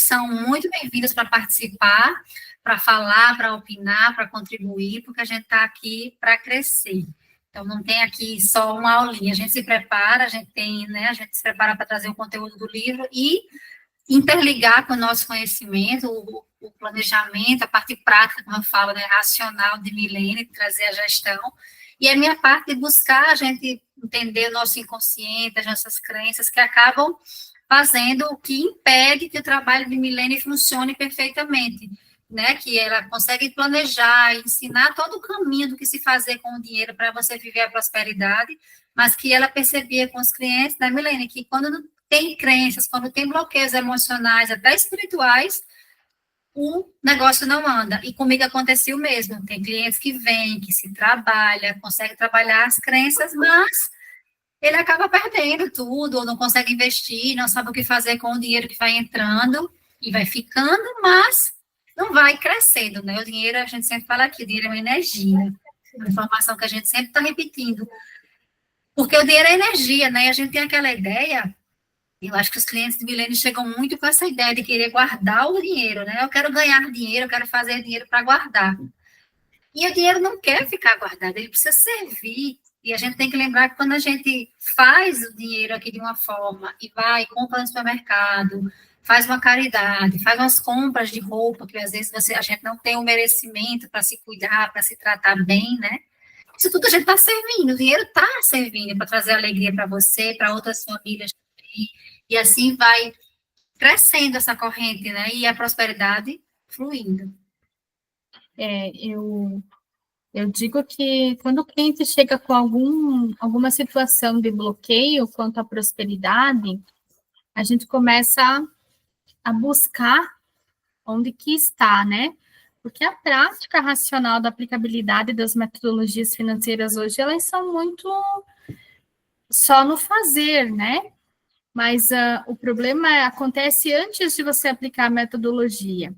são muito bem-vindas para participar, para falar, para opinar, para contribuir, porque a gente está aqui para crescer. Então, não tem aqui só uma aulinha, a gente se prepara, a gente tem, né, a gente se prepara para trazer o conteúdo do livro e interligar com o nosso conhecimento, o planejamento, a parte prática, como eu falo, né, racional de Milene, trazer a gestão, e a minha parte de buscar a gente entender o nosso inconsciente, as nossas crenças, que acabam fazendo o que impede que o trabalho de Milene funcione perfeitamente, né, que ela consegue planejar, ensinar todo o caminho do que se fazer com o dinheiro para você viver a prosperidade, mas que ela percebia com os clientes, né, Milene, que quando tem crenças, quando tem bloqueios emocionais, até espirituais, o negócio não anda. E comigo aconteceu o mesmo. Tem clientes que vêm, que se trabalha, consegue trabalhar as crenças, mas ele acaba perdendo tudo, ou não consegue investir, não sabe o que fazer com o dinheiro que vai entrando e vai ficando, mas não vai crescendo, né? O dinheiro, a gente sempre fala aqui, o dinheiro é uma energia, uma informação que a gente sempre está repetindo. Porque o dinheiro é energia, né? E a gente tem aquela ideia. Eu acho que os clientes de Milênio chegam muito com essa ideia de querer guardar o dinheiro, né? Eu quero ganhar dinheiro, eu quero fazer dinheiro para guardar. E o dinheiro não quer ficar guardado, ele precisa servir. E a gente tem que lembrar que quando a gente faz o dinheiro aqui de uma forma e vai, compra no supermercado, faz uma caridade, faz umas compras de roupa, que às vezes a gente não tem o merecimento para se cuidar, para se tratar bem, né? Isso tudo a gente está servindo, o dinheiro está servindo para trazer alegria para você, para outras famílias também. E assim vai crescendo essa corrente, né? E a prosperidade fluindo. Eu digo que quando o cliente chega com alguma situação de bloqueio quanto à prosperidade, a gente começa a buscar onde que está, né? Porque a prática racional da aplicabilidade das metodologias financeiras hoje, elas são muito só no fazer, né? Mas o problema acontece antes de você aplicar a metodologia.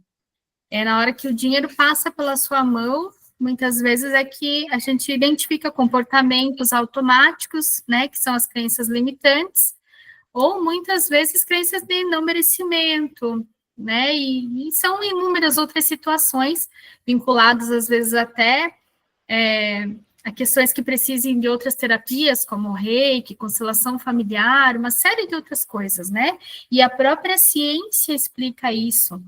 É na hora que o dinheiro passa pela sua mão, muitas vezes é que a gente identifica comportamentos automáticos, né, que são as crenças limitantes, ou muitas vezes crenças de não merecimento, né, e são inúmeras outras situações vinculadas, às vezes, até a questões que precisem de outras terapias, como reiki, constelação familiar, uma série de outras coisas, né, e a própria ciência explica isso,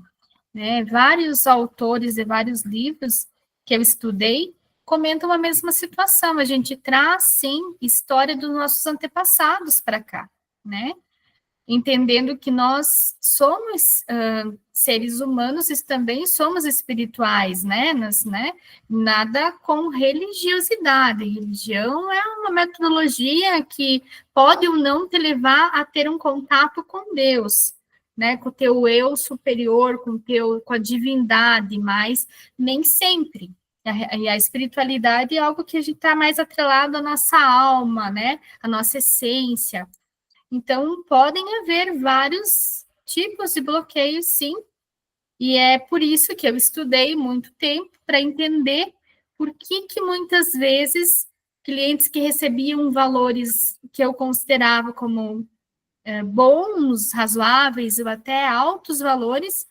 né? Vários autores e vários livros que eu estudei comentam a mesma situação. A gente traz, sim, história dos nossos antepassados para cá, né? Entendendo que nós somos seres humanos e também somos espirituais, né? Nada com religiosidade. Religião é uma metodologia que pode ou não te levar a ter um contato com Deus, né, com o teu eu superior, com a divindade, mas nem sempre. E a espiritualidade é algo que a gente está mais atrelado à nossa alma, né, à nossa essência. Então, podem haver vários tipos de bloqueios, sim, e é por isso que eu estudei muito tempo para entender por que muitas vezes clientes que recebiam valores que eu considerava como bons, razoáveis ou até altos valores,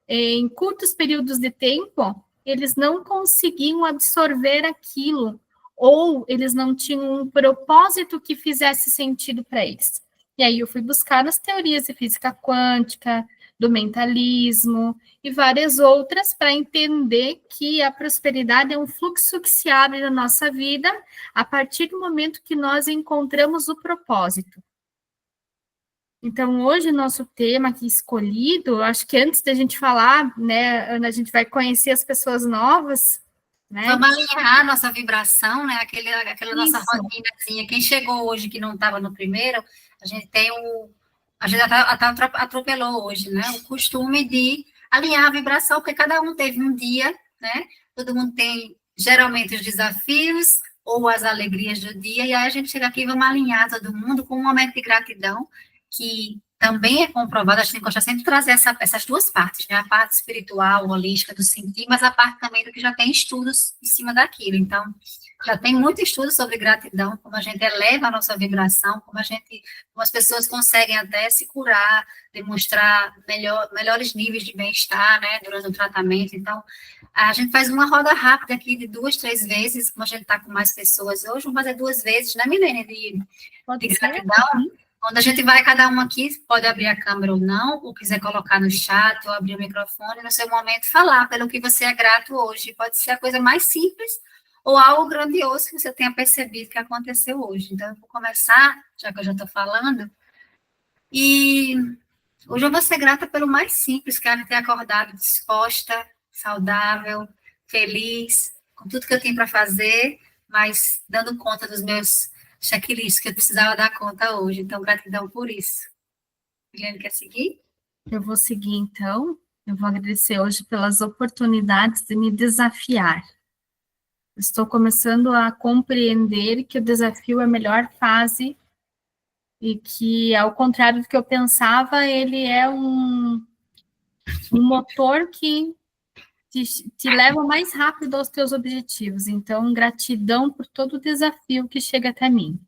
em curtos períodos de tempo, eles não conseguiam absorver aquilo, ou eles não tinham um propósito que fizesse sentido para eles. E aí eu fui buscar nas teorias de física quântica, do mentalismo e várias outras para entender que a prosperidade é um fluxo que se abre na nossa vida a partir do momento que nós encontramos o propósito. Então, hoje, nosso tema aqui escolhido, acho que antes da gente falar, né, Ana, a gente vai conhecer as pessoas novas, né? Vamos alinhar a nossa vibração, né, aquela nossa rotinazinha. Quem chegou hoje que não estava no primeiro, a gente tem a gente até atropelou hoje, né, o costume de alinhar a vibração, porque cada um teve um dia, né, todo mundo tem, geralmente, os desafios ou as alegrias do dia, e aí a gente chega aqui e vamos alinhar todo mundo com um momento de gratidão, que também é comprovado, a gente gosta sempre de trazer essas duas partes, né? A parte espiritual, holística, do sentir, mas a parte também do que já tem estudos em cima daquilo. Então, já tem muito estudo sobre gratidão, como a gente eleva a nossa vibração, como as pessoas conseguem até se curar, demonstrar melhores níveis de bem-estar, né, durante o tratamento. Então, a gente faz uma roda rápida aqui de 2, 3 vezes, como a gente está com mais pessoas hoje, vamos fazer 2 vezes, né, Milene, de gratidão. Quando a gente vai, cada um aqui pode abrir a câmera ou não, ou quiser colocar no chat, ou abrir o microfone, no seu momento falar pelo que você é grato hoje. Pode ser a coisa mais simples, ou algo grandioso que você tenha percebido que aconteceu hoje. Então, eu vou começar, já que eu já estou falando, e hoje eu vou ser grata pelo mais simples, que é ter acordado disposta, saudável, feliz, com tudo que eu tenho para fazer, mas dando conta dos meus checklists que eu precisava dar conta hoje. Então, gratidão por isso. Guilherme, quer seguir? Eu vou seguir, então. Eu vou agradecer hoje pelas oportunidades de me desafiar. Estou começando a compreender que o desafio é a melhor fase e que, ao contrário do que eu pensava, ele é um motor que te leva mais rápido aos teus objetivos. Então, gratidão por todo o desafio que chega até mim.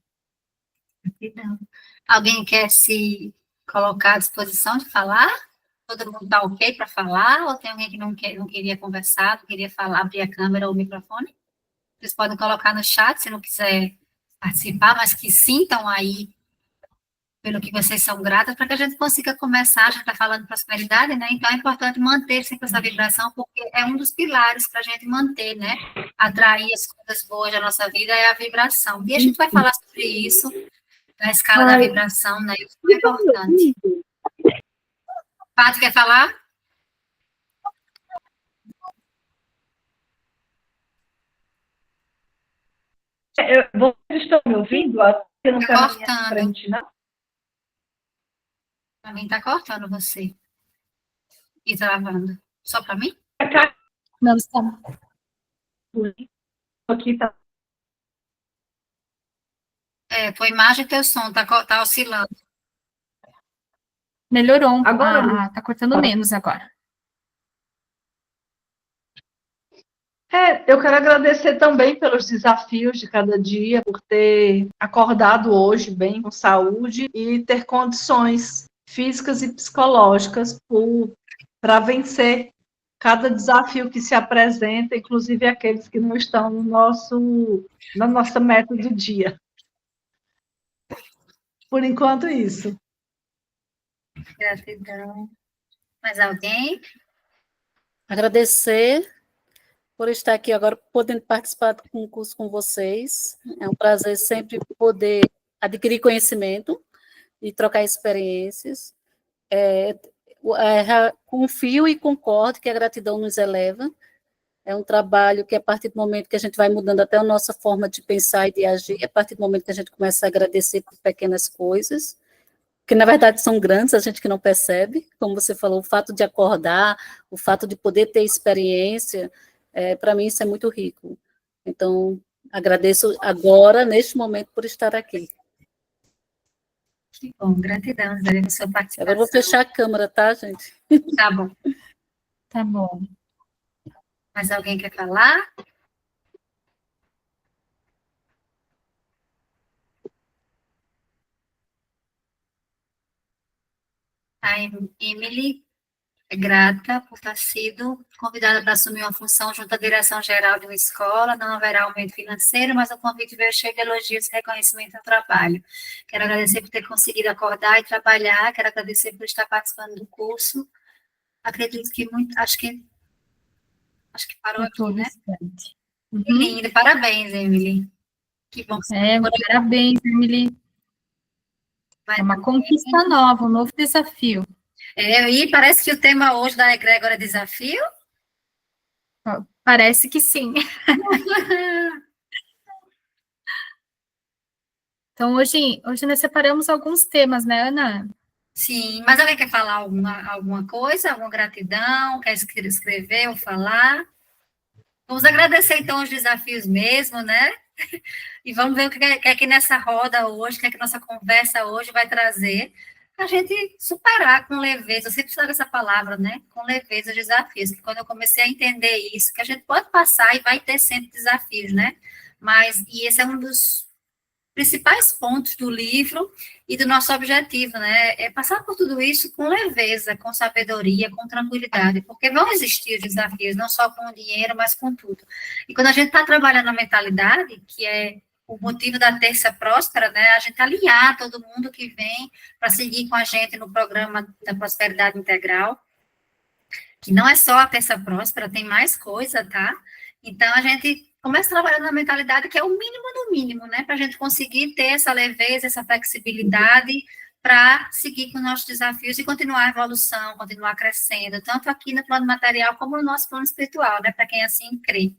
Gratidão. Alguém quer se colocar à disposição de falar? Todo mundo está ok para falar? Ou tem alguém que não queria conversar, não queria falar, abrir a câmera ou o microfone? Vocês podem colocar no chat, se não quiser participar, mas que sintam aí pelo que vocês são gratas, para que a gente consiga começar, já está falando prosperidade, né? Então, é importante manter sempre essa vibração, porque é um dos pilares para a gente manter, né? Atrair as coisas boas da nossa vida é a vibração. E a gente vai falar sobre isso, na escala da vibração, né? Isso é importante. Pato, quer falar? Vocês estão me ouvindo? Você não Está está na minha frente, não? Para mim está cortando você. E travando. Só para mim? Não, está. Aqui está. Tua imagem e teu som tá oscilando. Melhorou. Agora está cortando menos agora. Eu quero agradecer também pelos desafios de cada dia, por ter acordado hoje bem, com saúde, e ter condições físicas e psicológicas para vencer cada desafio que se apresenta, inclusive aqueles que não estão na nossa meta do dia. Por enquanto, isso. Gratidão. Mais alguém? Agradecer por estar aqui agora, podendo participar do concurso com vocês. É um prazer sempre poder adquirir conhecimento e trocar experiências. Confio e concordo que a gratidão nos eleva. É um trabalho que, a partir do momento que a gente vai mudando até a nossa forma de pensar e de agir, a partir do momento que a gente começa a agradecer por pequenas coisas, que na verdade são grandes, a gente que não percebe, como você falou, o fato de acordar, o fato de poder ter experiência, para mim isso é muito rico. Então, agradeço agora, neste momento, por estar aqui. Que bom, gratidão, Zé, pela sua participação. Agora eu vou fechar a câmera, tá, gente? Tá bom. Tá bom. Mais alguém quer falar? A Emily é grata por ter sido convidada para assumir uma função junto à direção geral de uma escola. Não haverá aumento financeiro, mas o convite veio cheio de elogios e reconhecimento ao trabalho. Quero agradecer por ter conseguido acordar e trabalhar. Quero agradecer por estar participando do curso. Acredito que acho que parou aqui, né? Uhum. Que lindo, parabéns, Emily. Que bom que você parabéns, Emily. É uma conquista nova, um novo desafio. E parece que o tema hoje da egrégora é desafio? Parece que sim. Então, hoje nós separamos alguns temas, né, Ana? Sim, mas alguém quer falar alguma coisa, alguma gratidão, quer escrever ou falar? Vamos agradecer, então, os desafios mesmo, né? E vamos ver o que é que nessa roda hoje, o que é que nossa conversa hoje vai trazer a gente superar com leveza, eu sempre falo essa palavra, né? Com leveza os desafios, que quando eu comecei a entender isso, que a gente pode passar e vai ter sempre desafios, né? Mas, e esse é um dos principais pontos do livro e do nosso objetivo, né? É passar por tudo isso com leveza, com sabedoria, com tranquilidade, porque vão existir os desafios, não só com o dinheiro, mas com tudo. E quando a gente está trabalhando a mentalidade, que é o motivo da Terça Próspera, né? A gente alinhar todo mundo que vem para seguir com a gente no programa da Prosperidade Integral, que não é só a Terça Próspera, tem mais coisa, tá? Então, a gente começa trabalhando na mentalidade que é o mínimo do mínimo, né? Para a gente conseguir ter essa leveza, essa flexibilidade para seguir com os nossos desafios e continuar a evolução, continuar crescendo, tanto aqui no plano material como no nosso plano espiritual, né? Para quem assim crê.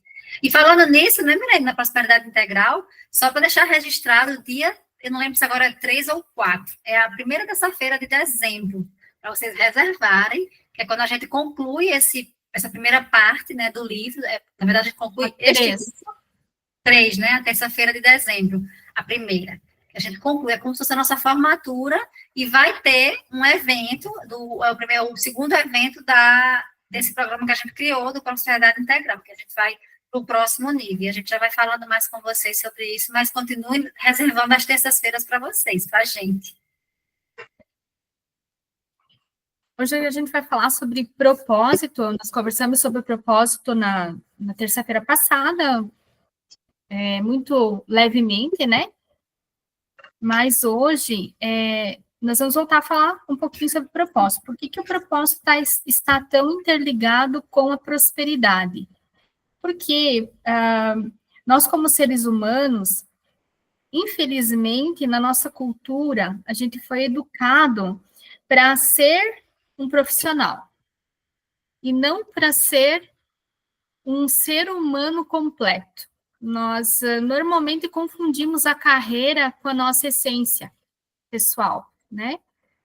E falando nisso, né, Milene, na Prosperidade Integral, só para deixar registrado o dia, eu não lembro se agora é 3 ou 4, é a primeira terça-feira de dezembro, para vocês este, que é quando a gente conclui essa primeira parte, né, do livro, na verdade, a gente conclui três, né, a terça-feira de dezembro, a primeira. A gente conclui, é como se fosse a nossa formatura, e vai ter um evento, o segundo evento desse programa que a gente criou, do Prosperidade Integral, que a gente vai para o próximo nível, e a gente já vai falando mais com vocês sobre isso, mas continue reservando as terças-feiras para vocês, para a gente. Hoje a gente vai falar sobre propósito. Nós conversamos sobre propósito na terça-feira passada, muito levemente, né? Mas hoje nós vamos voltar a falar um pouquinho sobre propósito. Por que o propósito está tão interligado com a prosperidade? Porque nós, como seres humanos, infelizmente, na nossa cultura, a gente foi educado para ser um profissional, e não para ser um ser humano completo. Nós normalmente confundimos a carreira com a nossa essência pessoal, né?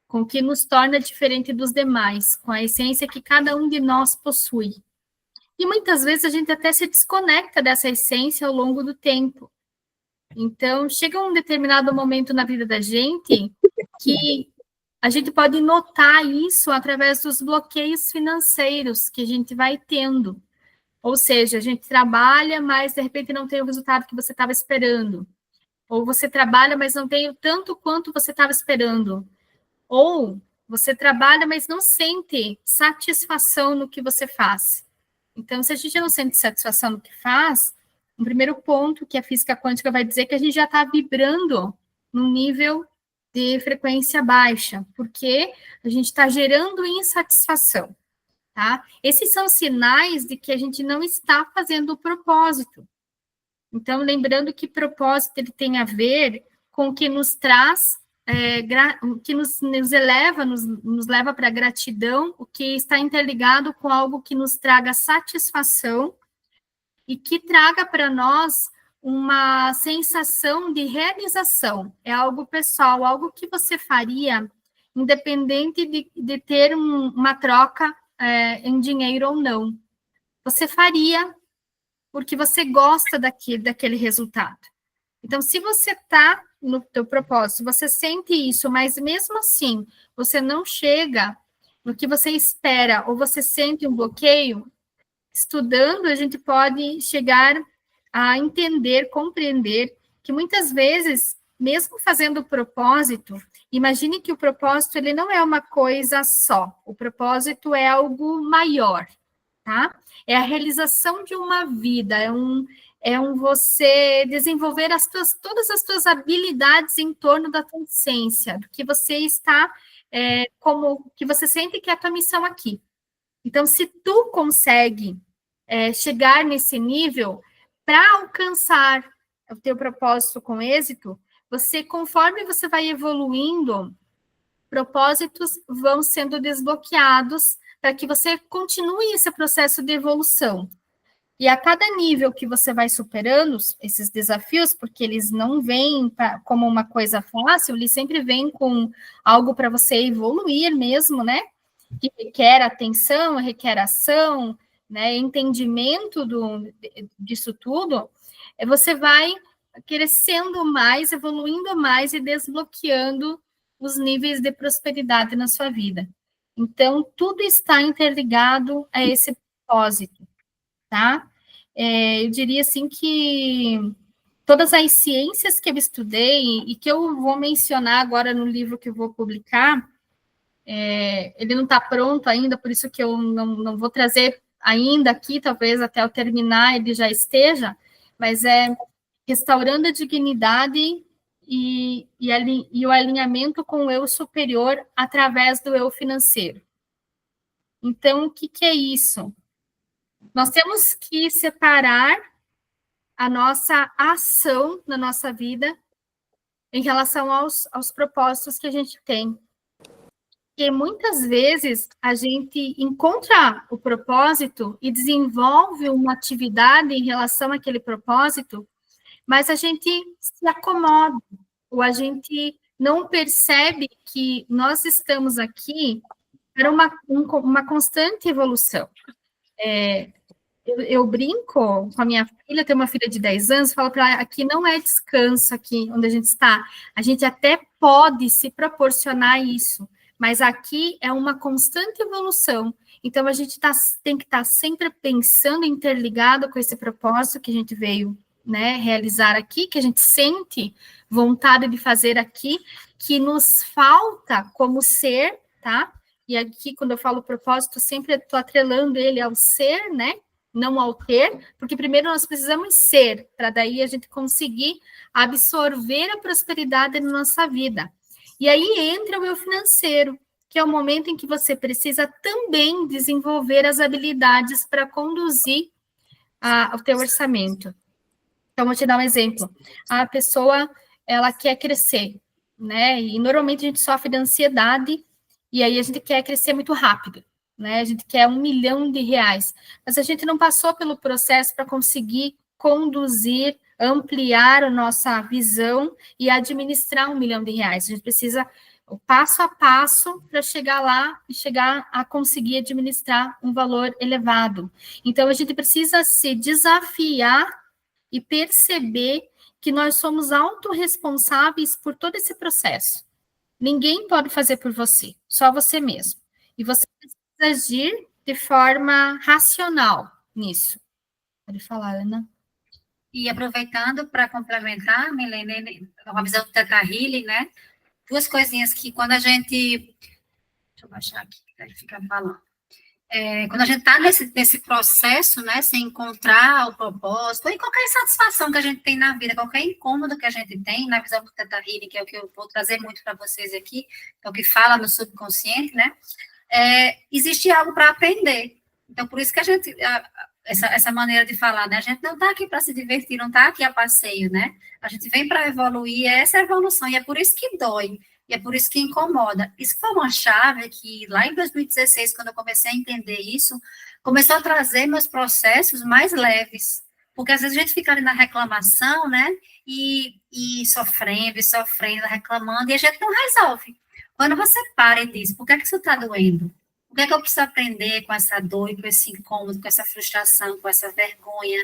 Com o que nos torna diferente dos demais, com a essência que cada um de nós possui. E muitas vezes a gente até se desconecta dessa essência ao longo do tempo. Então, chega um determinado momento na vida da gente que a gente pode notar isso através dos bloqueios financeiros que a gente vai tendo. Ou seja, a gente trabalha, mas de repente não tem o resultado que você estava esperando. Ou você trabalha, mas não tem o tanto quanto você estava esperando. Ou você trabalha, mas não sente satisfação no que você faz. Então, se a gente não sente satisfação no que faz, o primeiro ponto que a física quântica vai dizer é que a gente já está vibrando num nível de frequência baixa, porque a gente está gerando insatisfação, tá? Esses são sinais de que a gente não está fazendo o propósito. Então, lembrando que propósito ele tem a ver com o que nos traz, o que nos eleva, nos leva para a gratidão, o que está interligado com algo que nos traga satisfação e que traga para nós uma sensação de realização. É algo pessoal, algo que você faria independente de ter uma troca em dinheiro ou não. Você faria porque você gosta daquele resultado. Então, se você está no teu propósito, você sente isso, mas mesmo assim, você não chega no que você espera, ou você sente um bloqueio, estudando, a gente pode chegar a entender, compreender que muitas vezes, mesmo fazendo o propósito, imagine que o propósito ele não é uma coisa só, o propósito é algo maior, tá? É a realização de uma vida, é um você desenvolver todas as suas habilidades em torno da tua essência, do que você está, que você sente que é a tua missão aqui. Então, se tu consegue chegar nesse nível, para alcançar o teu propósito com êxito, conforme você vai evoluindo, propósitos vão sendo desbloqueados para que você continue esse processo de evolução. E a cada nível que você vai superando esses desafios, porque eles não vêm como uma coisa fácil, eles sempre vêm com algo para você evoluir mesmo, né? Que requer atenção, requer ação, né? Entendimento disso tudo, você vai crescendo mais, evoluindo mais e desbloqueando os níveis de prosperidade na sua vida. Então, tudo está interligado a esse propósito, tá? Eu diria assim que todas as ciências que eu estudei e que eu vou mencionar agora no livro que eu vou publicar, ele não está pronto ainda, por isso que eu não vou trazer ainda aqui, talvez até eu terminar ele já esteja, mas é restaurando a dignidade e o alinhamento com o eu superior através do eu financeiro. Então, o que é isso? Nós temos que separar a nossa ação na nossa vida em relação aos propósitos que a gente tem. Porque muitas vezes a gente encontra o propósito e desenvolve uma atividade em relação àquele propósito, mas a gente se acomoda, ou a gente não percebe que nós estamos aqui para uma constante evolução. Eu brinco com a minha filha, tenho uma filha de 10 anos, falo para ela, aqui não é descanso, aqui onde a gente está. A gente até pode se proporcionar isso, mas aqui é uma constante evolução. Então, a gente tem que estar sempre pensando, interligado com esse propósito que a gente veio, né, realizar aqui, que a gente sente vontade de fazer aqui, que nos falta como ser, tá? E aqui, quando eu falo propósito, sempre estou atrelando ele ao ser, né? Não ao ter, porque primeiro nós precisamos ser, para daí a gente conseguir absorver a prosperidade na nossa vida. E aí entra o eu financeiro, que é o momento em que você precisa também desenvolver as habilidades para conduzir o teu orçamento. Então, vou te dar um exemplo. A pessoa, ela quer crescer, né? E normalmente a gente sofre de ansiedade, e aí a gente quer crescer muito rápido, né? A gente quer R$1 milhão, mas a gente não passou pelo processo para conseguir conduzir, ampliar a nossa visão e administrar R$1 milhão. A gente precisa o passo a passo para chegar lá e chegar a conseguir administrar um valor elevado. Então, a gente precisa se desafiar e perceber que nós somos autorresponsáveis por todo esse processo. Ninguém pode fazer por você, só você mesmo. E você precisa agir de forma racional nisso. Pode falar, Ana. E aproveitando para complementar, Milene, uma visão do Teta Healing, né? Duas coisinhas que quando a gente... Deixa eu baixar aqui, para ele ficar falando. Quando a gente está nesse processo, né, sem encontrar o propósito, ou em qualquer insatisfação que a gente tem na vida, qualquer incômodo que a gente tem, na visão do Teta Healing, que é o que eu vou trazer muito para vocês aqui, que é o que fala no subconsciente, né, existe algo para aprender. Então, por isso que a gente, essa maneira de falar, né, a gente não está aqui para se divertir, não está aqui a passeio, né, a gente vem para evoluir, essa é a evolução, e é por isso que dói. E é por isso que incomoda. Isso foi uma chave que, lá em 2016, quando eu comecei a entender isso, começou a trazer meus processos mais leves. Porque, às vezes, a gente fica ali na reclamação, né? E sofrendo, reclamando, e a gente não resolve. Quando você para e diz, por que isso está doendo? O que é que eu preciso aprender com essa dor, com esse incômodo, com essa frustração, com essa vergonha?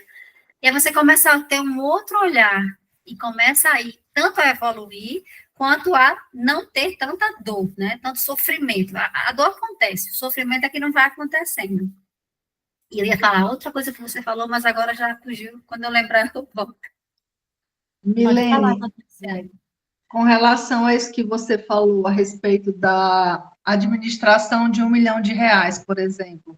E aí você começa a ter um outro olhar, e começa a ir tanto a evoluir, quanto a não ter tanta dor, né? Tanto sofrimento. A dor acontece, o sofrimento é que não vai acontecendo. E eu ia falar outra coisa que você falou, mas agora já fugiu. Quando eu lembrar, eu volto. Milene, com relação a isso que você falou a respeito da administração de R$1 milhão, por exemplo,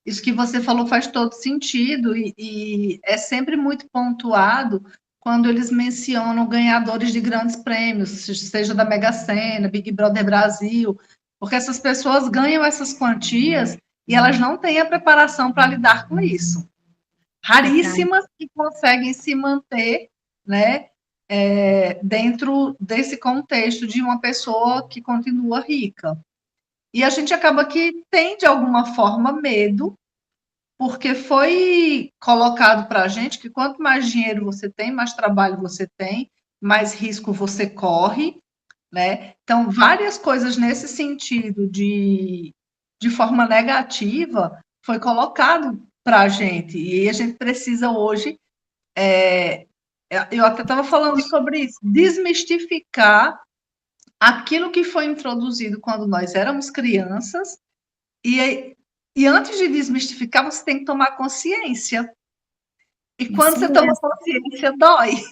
isso que você falou faz todo sentido e é sempre muito pontuado quando eles mencionam ganhadores de grandes prêmios, seja da Mega Sena, Big Brother Brasil, porque essas pessoas ganham essas quantias e elas não têm a preparação para lidar com isso. Raríssimas que conseguem se manter, né, dentro desse contexto de uma pessoa que continua rica. E a gente acaba que tem, de alguma forma, medo, porque foi colocado para a gente que quanto mais dinheiro você tem, mais trabalho você tem, mais risco você corre, né? Então, várias coisas nesse sentido de forma negativa foi colocado para a gente, e a gente precisa hoje, eu até estava falando sobre isso, desmistificar aquilo que foi introduzido quando nós éramos crianças, e antes de desmistificar, você tem que tomar consciência. E quando você toma consciência, dói.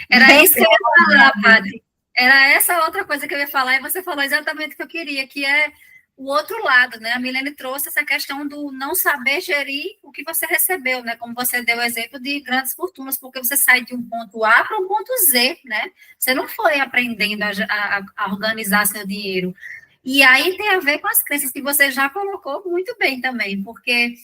Era isso que eu ia falar, Paty. Era essa outra coisa que eu ia falar, e você falou exatamente o que eu queria, que é o outro lado, né? A Milene trouxe essa questão do não saber gerir o que você recebeu, né? Como você deu o exemplo de grandes fortunas, porque você sai de um ponto A para um ponto Z, né? Você não foi aprendendo a organizar seu dinheiro. E aí tem a ver com as crenças que você já colocou muito bem também, porque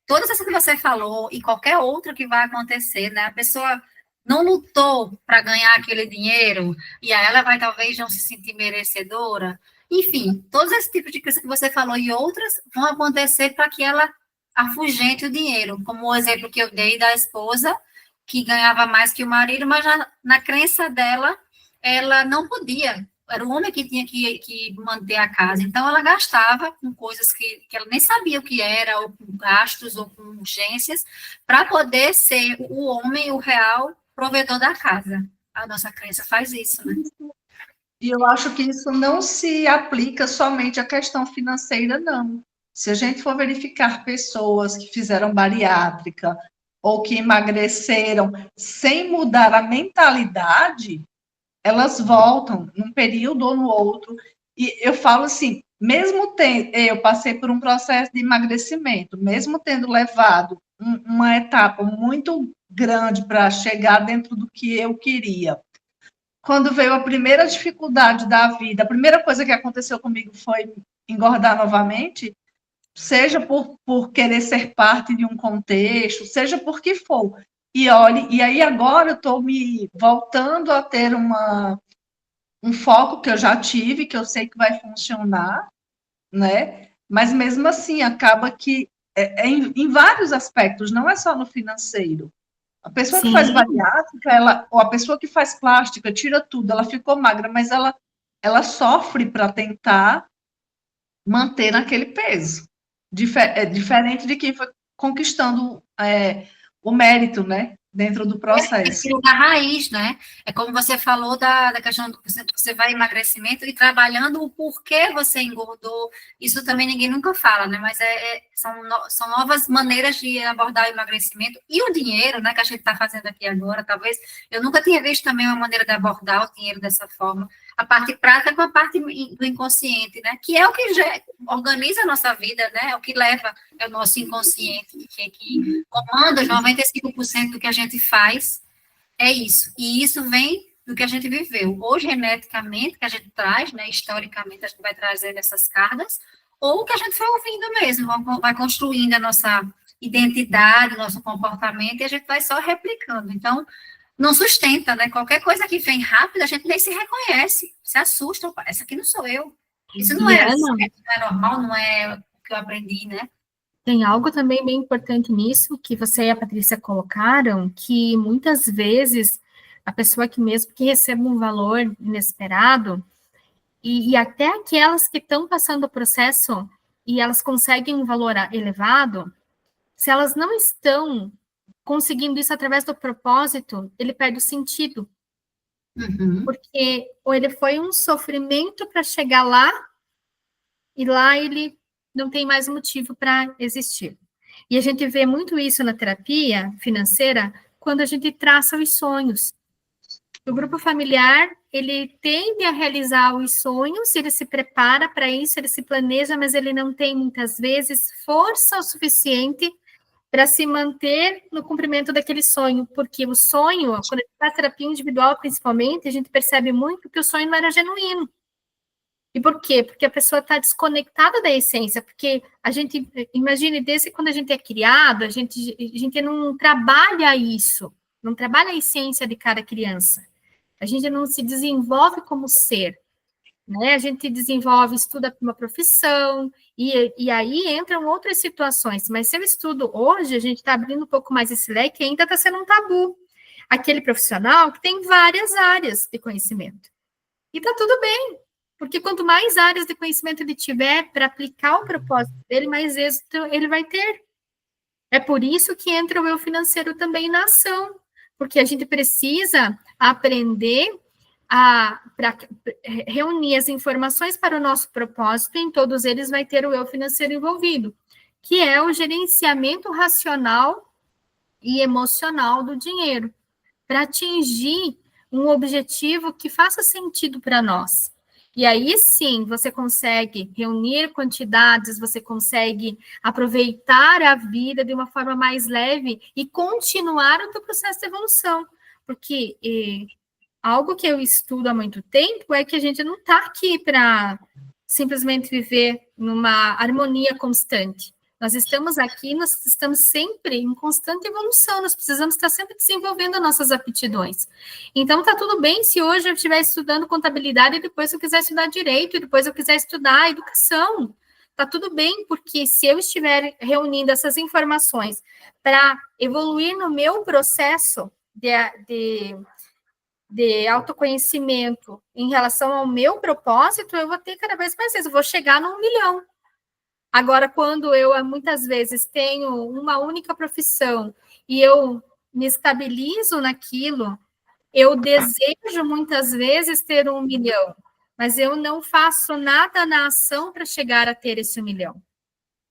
todas essas que você falou e qualquer outra que vai acontecer, né? A pessoa não lutou para ganhar aquele dinheiro, e aí ela vai talvez não se sentir merecedora. Enfim, todos esses tipos de coisas que você falou e outras vão acontecer para que ela afugente o dinheiro, como o exemplo que eu dei da esposa, que ganhava mais que o marido, mas na crença dela, ela não podia, era o homem que tinha que manter a casa, então ela gastava com coisas que ela nem sabia o que era, ou com gastos, ou com urgências, para poder ser o homem, o real provedor da casa. A nossa crença faz isso, né? E eu acho que isso não se aplica somente à questão financeira, não. Se a gente for verificar pessoas que fizeram bariátrica ou que emagreceram sem mudar a mentalidade, elas voltam num período ou no outro. E eu falo assim, mesmo eu passei por um processo de emagrecimento, mesmo tendo levado uma etapa muito grande para chegar dentro do que eu queria. Quando veio a primeira dificuldade da vida, a primeira coisa que aconteceu comigo foi engordar novamente, seja por querer ser parte de um contexto, seja por que for. E olhe, e aí agora eu estou me voltando a ter um foco que eu já tive, que eu sei que vai funcionar, né? Mas mesmo assim, acaba que em vários aspectos, não é só no financeiro. A pessoa que faz bariátrica, ou a pessoa que faz plástica, tira tudo, ela ficou magra, mas ela sofre para tentar manter naquele peso. Diferente de quem foi conquistando o mérito, né? Dentro do processo. Da raiz, né? É como você falou da questão do que você vai emagrecimento e trabalhando o porquê você engordou. Isso também ninguém nunca fala, né? Mas são novas maneiras de abordar o emagrecimento e o dinheiro, né? Que a gente está fazendo aqui agora. Talvez eu nunca tinha visto também uma maneira de abordar o dinheiro dessa forma. A parte prática com a parte do inconsciente, né? Que é o que organiza a nossa vida, né? É o que leva, é o nosso inconsciente, que comanda os 95% do que a gente faz, é isso. E isso vem do que a gente viveu. Ou geneticamente, que a gente traz, né? Historicamente, a gente vai trazendo essas cargas, ou que a gente foi ouvindo mesmo, vai construindo a nossa identidade, nosso comportamento, e a gente vai só replicando. Então, não sustenta, né? Qualquer coisa que vem rápido, a gente nem se reconhece, se assusta, essa aqui não sou eu. Isso não é normal, não é o que eu aprendi, né? Tem algo também bem importante nisso, que você e a Patrícia colocaram, que muitas vezes a pessoa que mesmo que recebe um valor inesperado, e até aquelas que estão passando o processo e elas conseguem um valor elevado, se elas não estão conseguindo isso através do propósito, ele perde o sentido. Porque ou ele foi um sofrimento para chegar lá, e lá ele não tem mais motivo para existir. E a gente vê muito isso na terapia financeira, quando a gente traça os sonhos. O grupo familiar, ele tende a realizar os sonhos, ele se prepara para isso, ele se planeja, mas ele não tem, muitas vezes, força o suficiente para se manter no cumprimento daquele sonho, porque o sonho, quando a gente faz terapia individual, principalmente, a gente percebe muito que o sonho não era genuíno. E por quê? Porque a pessoa está desconectada da essência, porque a gente, imagine, desde quando a gente é criado, a gente não trabalha isso, não trabalha a essência de cada criança. A gente não se desenvolve como ser, né? A gente desenvolve, estuda para uma profissão, e aí entram outras situações. Mas se eu estudo hoje, a gente está abrindo um pouco mais esse leque, ainda está sendo um tabu. Aquele profissional que tem várias áreas de conhecimento. E está tudo bem, porque quanto mais áreas de conhecimento ele tiver para aplicar o propósito dele, mais êxito ele vai ter. É por isso que entra o eu financeiro também na ação, porque a gente precisa aprender para reunir as informações para o nosso propósito, em todos eles vai ter o eu financeiro envolvido, que é o gerenciamento racional e emocional do dinheiro, para atingir um objetivo que faça sentido para nós. E aí sim, você consegue reunir quantidades, você consegue aproveitar a vida de uma forma mais leve e continuar o teu processo de evolução. Porque algo que eu estudo há muito tempo é que a gente não está aqui para simplesmente viver numa harmonia constante. Nós estamos aqui, nós estamos sempre em constante evolução, nós precisamos estar sempre desenvolvendo nossas aptidões. Então, tá tudo bem se hoje eu estiver estudando contabilidade e depois eu quiser estudar direito, e depois eu quiser estudar educação. Tá tudo bem, porque se eu estiver reunindo essas informações para evoluir no meu processo de autoconhecimento em relação ao meu propósito, eu vou ter cada vez mais vezes, eu vou chegar no 1 milhão. Agora, quando eu muitas vezes tenho uma única profissão e eu me estabilizo naquilo, eu desejo muitas vezes ter 1 milhão, mas eu não faço nada na ação para chegar a ter esse 1 milhão.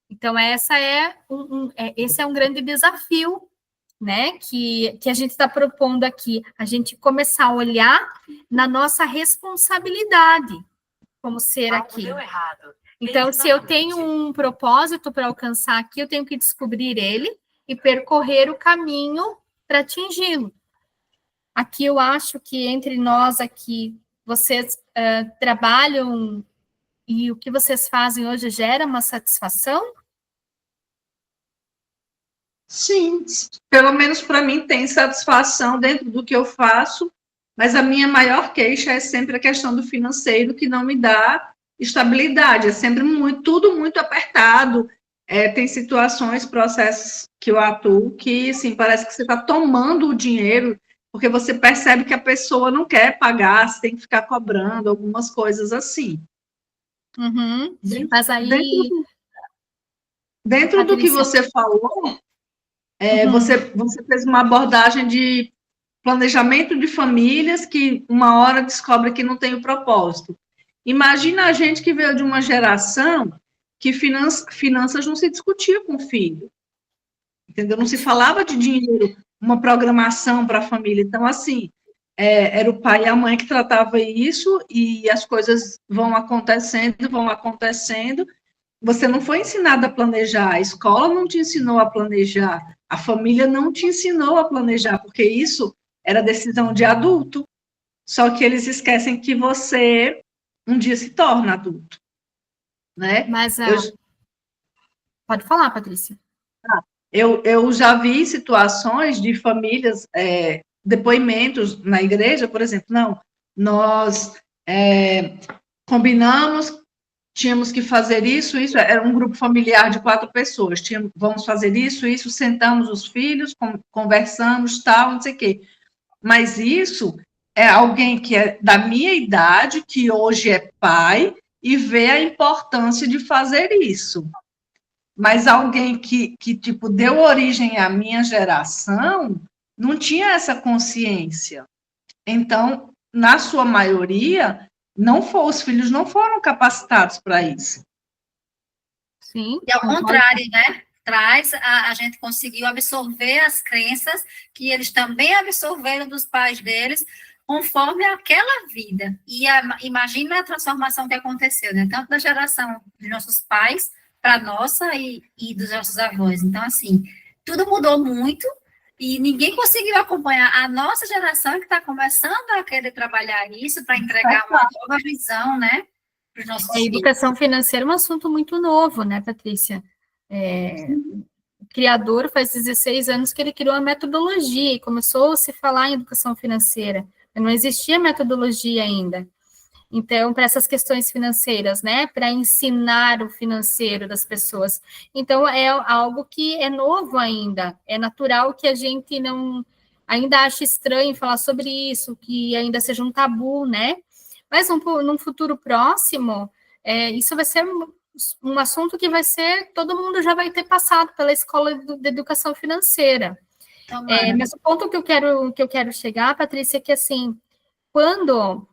Então, esse é um grande desafio, né, que a gente está propondo aqui, a gente começar a olhar na nossa responsabilidade como ser aqui. Deu errado. Então, se eu tenho um propósito para alcançar aqui, eu tenho que descobrir ele e percorrer o caminho para atingi-lo. Aqui eu acho que entre nós aqui, vocês trabalham e o que vocês fazem hoje gera uma satisfação? Sim, pelo menos para mim tem satisfação dentro do que eu faço, mas a minha maior queixa é sempre a questão do financeiro, que não me dá estabilidade, é sempre tudo muito apertado, tem situações, processos que eu atuo que, assim, parece que você está tomando o dinheiro, porque você percebe que a pessoa não quer pagar, você tem que ficar cobrando, algumas coisas assim. Uhum. Mas aí... Dentro do que você falou, você fez uma abordagem de planejamento de famílias que uma hora descobre que não tem o propósito. Imagina a gente que veio de uma geração que finanças não se discutia com o filho, entendeu? Não se falava de dinheiro, uma programação para a família. Então, assim, era o pai e a mãe que tratavam isso e as coisas vão acontecendo. Você não foi ensinado a planejar, a escola não te ensinou a planejar, a família não te ensinou a planejar, porque isso era decisão de adulto. Só que eles esquecem que você um dia se torna adulto, né? Mas pode falar, Patrícia. Eu já vi situações de famílias, depoimentos na igreja, por exemplo, não, nós combinamos, tínhamos que fazer isso, era um grupo familiar de 4 pessoas, vamos fazer isso, sentamos os filhos, conversamos, tal, não sei o quê. Mas isso é alguém que é da minha idade, que hoje é pai, e vê a importância de fazer isso. Mas alguém que tipo, deu origem à minha geração, não tinha essa consciência. Então, na sua maioria, os filhos não foram capacitados para isso. Sim. E ao contrário, né? A gente conseguiu absorver as crenças que eles também absorveram dos pais deles, conforme aquela vida. E imagina a transformação que aconteceu, né? Tanto da geração dos nossos pais para a nossa e dos nossos avós. Então, assim, tudo mudou muito e ninguém conseguiu acompanhar a nossa geração que está começando a querer trabalhar isso para entregar uma nova visão, né? Para os nossos filhos. Educação financeira é um assunto muito novo, né, Patrícia? O criador faz 16 anos que ele criou a metodologia e começou a se falar em educação financeira. Não existia metodologia ainda. Então, para essas questões financeiras, né, para ensinar o financeiro das pessoas. Então, é algo que é novo ainda. É natural que a gente não ainda ache estranho falar sobre isso, que ainda seja um tabu, né? Mas num futuro próximo, isso vai ser um assunto que todo mundo já vai ter passado pela escola de educação financeira. Mas o ponto que eu quero chegar, Patrícia, é que, assim, quando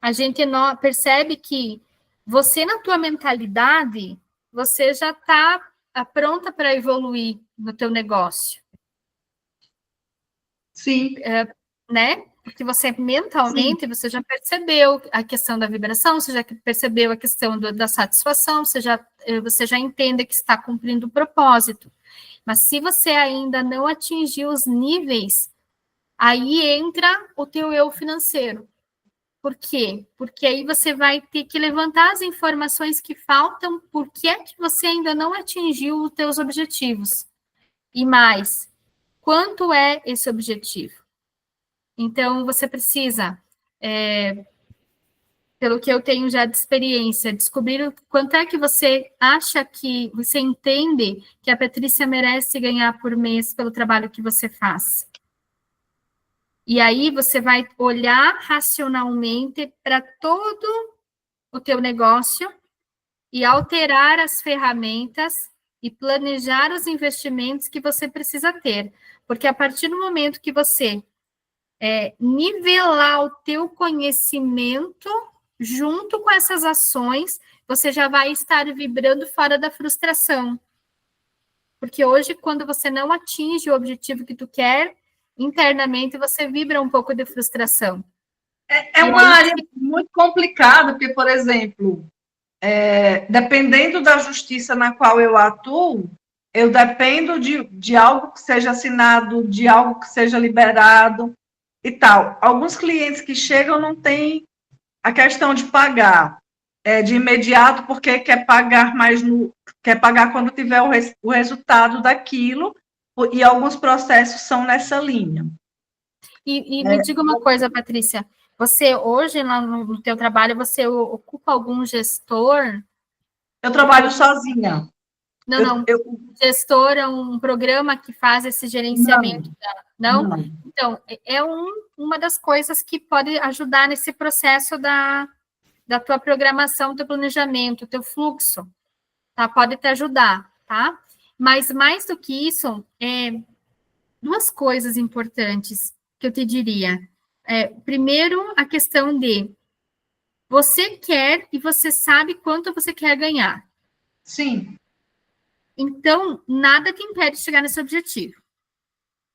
a gente percebe que você, na tua mentalidade, você já está pronta para evoluir no teu negócio. Sim. Né? Porque você mentalmente, você já percebeu a questão da vibração, você já percebeu a questão da satisfação, você já entende que está cumprindo o propósito. Mas se você ainda não atingiu os níveis, aí entra o teu eu financeiro. Por quê? Porque aí você vai ter que levantar as informações que faltam, porque é que você ainda não atingiu os teus objetivos. E mais, quanto é esse objetivo? Então, você precisa, pelo que eu tenho já de experiência, descobrir o quanto é que você acha que, você entende que a Patrícia merece ganhar por mês pelo trabalho que você faz. E aí você vai olhar racionalmente para todo o teu negócio e alterar as ferramentas e planejar os investimentos que você precisa ter. Porque a partir do momento que você nivelar o teu conhecimento junto com essas ações, você já vai estar vibrando fora da frustração. Porque hoje, quando você não atinge o objetivo que tu quer, internamente você vibra um pouco de frustração. É uma área muito complicada, porque, por exemplo, dependendo da justiça na qual eu atuo, eu dependo de algo que seja assinado, de algo que seja liberado e tal. Alguns clientes que chegam não têm a questão de pagar de imediato, porque quer pagar quer pagar quando tiver o resultado daquilo, e alguns processos são nessa linha. E me diga uma coisa, Patrícia, você hoje, lá no teu trabalho, você ocupa algum gestor? Eu trabalho sozinha. Não. Gestor é um programa que faz esse gerenciamento. Não? Então, é uma das coisas que pode ajudar nesse processo da tua programação, do teu planejamento, do teu fluxo. Tá? Pode te ajudar, tá? Mas mais do que isso, duas coisas importantes que eu te diria. Primeiro, a questão de você quer e você sabe quanto você quer ganhar. Sim. Então, nada te impede de chegar nesse objetivo.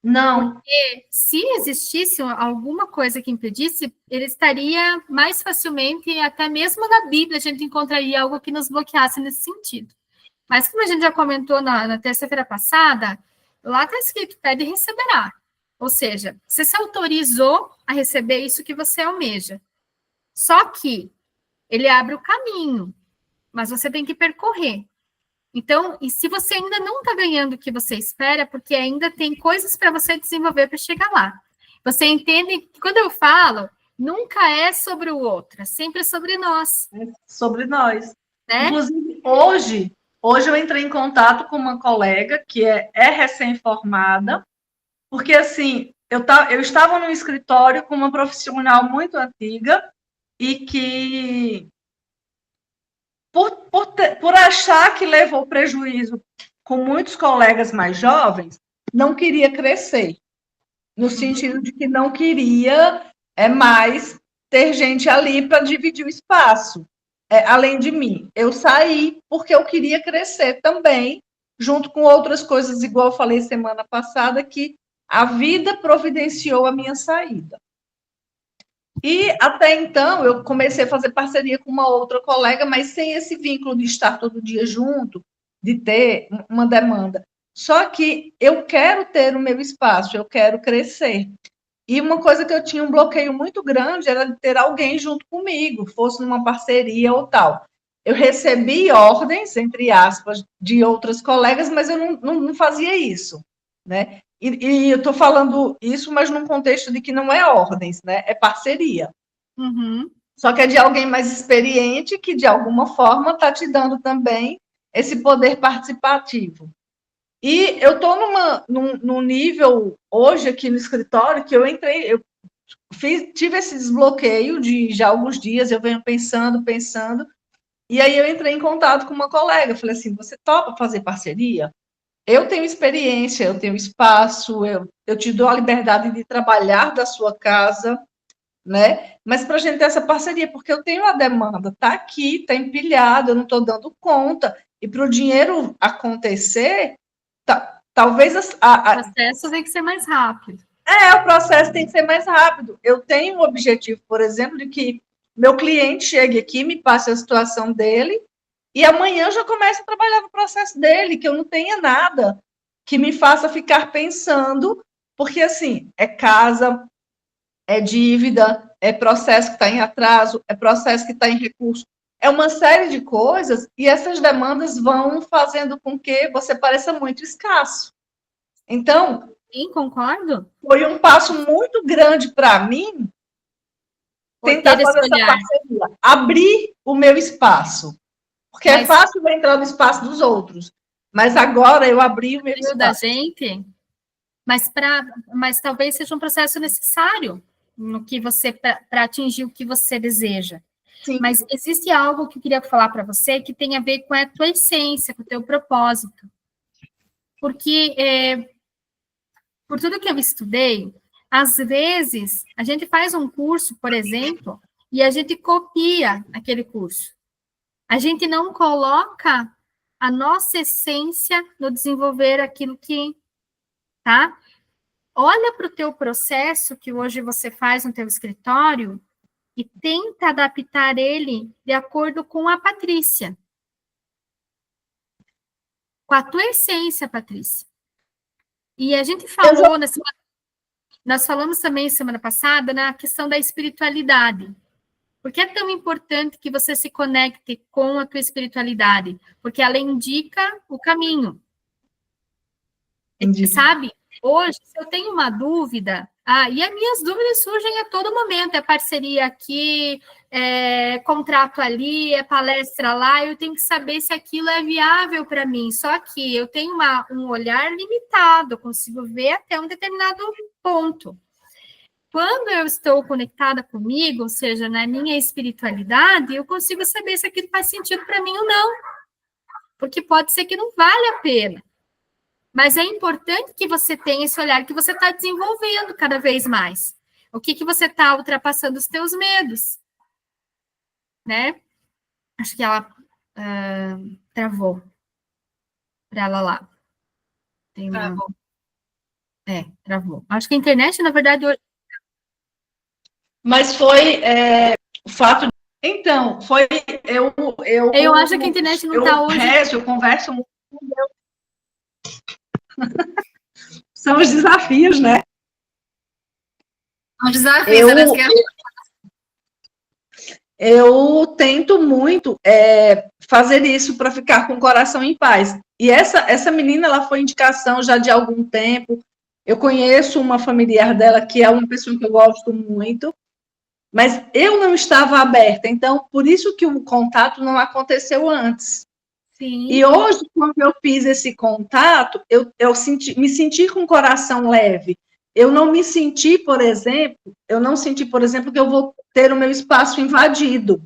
Não. Porque se existisse alguma coisa que impedisse, ele estaria mais facilmente, até mesmo na Bíblia, a gente encontraria algo que nos bloqueasse nesse sentido. Mas como a gente já comentou na terça-feira passada, lá está escrito, pede e receberá. Ou seja, você se autorizou a receber isso que você almeja. Só que ele abre o caminho, mas você tem que percorrer. Então, e se você ainda não está ganhando o que você espera, porque ainda tem coisas para você desenvolver para chegar lá. Você entende que quando eu falo, nunca é sobre o outro, é sempre sobre nós. É sobre nós. Né? Inclusive, hoje eu entrei em contato com uma colega que é recém-formada, porque, assim, eu estava no escritório com uma profissional muito antiga e que, por achar que levou prejuízo com muitos colegas mais jovens, não queria crescer, no sentido de que não queria mais ter gente ali para dividir o espaço, além de mim. Eu saí porque eu queria crescer também, junto com outras coisas, igual eu falei semana passada, que a vida providenciou a minha saída. E, até então, eu comecei a fazer parceria com uma outra colega, mas sem esse vínculo de estar todo dia junto, de ter uma demanda. Só que eu quero ter o meu espaço, eu quero crescer. E uma coisa que eu tinha um bloqueio muito grande era de ter alguém junto comigo, fosse numa parceria ou tal. Eu recebi ordens, entre aspas, de outras colegas, mas eu não fazia isso, né? E eu estou falando isso, mas num contexto de que não é ordens, né? É parceria. Uhum. Só que é de alguém mais experiente que, de alguma forma, está te dando também esse poder participativo. E eu estou num nível, hoje, aqui no escritório, que eu entrei, tive esse desbloqueio de já alguns dias, eu venho pensando, e aí eu entrei em contato com uma colega, falei assim, você topa fazer parceria? Eu tenho experiência, eu tenho espaço, eu te dou a liberdade de trabalhar da sua casa, né? Mas para a gente ter essa parceria, porque eu tenho a demanda, tá aqui, tá empilhado, eu não estou dando conta, e para o dinheiro acontecer, talvez O processo tem que ser mais rápido. o processo tem que ser mais rápido. Eu tenho um objetivo, por exemplo, de que meu cliente chegue aqui, me passe a situação dele, e amanhã eu já comece a trabalhar no processo dele, que eu não tenha nada que me faça ficar pensando, porque assim, é casa, é dívida, é processo que está em atraso, é processo que está em recurso, é uma série de coisas, e essas demandas vão fazendo com que você pareça muito escasso. Então, Sim, concordo. foi um passo muito grande para mim tentar fazer essa parceria, abrir o meu espaço. Porque é fácil eu entrar no espaço dos outros, mas agora eu abri o meu espaço. Da gente, mas talvez seja um processo necessário no que você para atingir o que você deseja. Sim. Mas existe algo que eu queria falar para você que tem a ver com a tua essência, com o teu propósito. Porque por tudo que eu estudei, às vezes a gente faz um curso, por exemplo, e a gente copia aquele curso. A gente não coloca a nossa essência no desenvolver aquilo que, tá? Olha para o teu processo que hoje você faz no teu escritório e tenta adaptar ele de acordo com a Patrícia. Com a tua essência, Patrícia. E a gente falou, nós falamos também semana passada na questão da espiritualidade. Por que é tão importante que você se conecte com a tua espiritualidade? Porque ela indica o caminho. Entendi. Sabe? Hoje, se eu tenho uma dúvida, e as minhas dúvidas surgem a todo momento, é parceria aqui, é contrato ali, é palestra lá, eu tenho que saber se aquilo é viável para mim. Só que eu tenho um olhar limitado, eu consigo ver até um determinado ponto. Quando eu estou conectada comigo, ou seja, na minha espiritualidade, eu consigo saber se aquilo faz sentido para mim ou não. Porque pode ser que não vale a pena. Mas é importante que você tenha esse olhar que você está desenvolvendo cada vez mais. O que você está ultrapassando os teus medos. Né? Acho que ela travou. Para ela lá. Travou. Travou. Acho que a internet, na verdade, hoje... Mas foi o fato de... Então, foi... Eu acho que a internet não está hoje... Eu converso muito com Deus. São os desafios, né? São desafios, eu tento muito fazer isso para ficar com o coração em paz. E essa menina, ela foi indicação já de algum tempo. Eu conheço uma familiar dela que é uma pessoa que eu gosto muito, mas eu não estava aberta. Então, por isso que o contato não aconteceu antes. Sim. E hoje, quando eu fiz esse contato, eu me senti com o coração leve. Eu não senti, por exemplo, que eu vou ter o meu espaço invadido.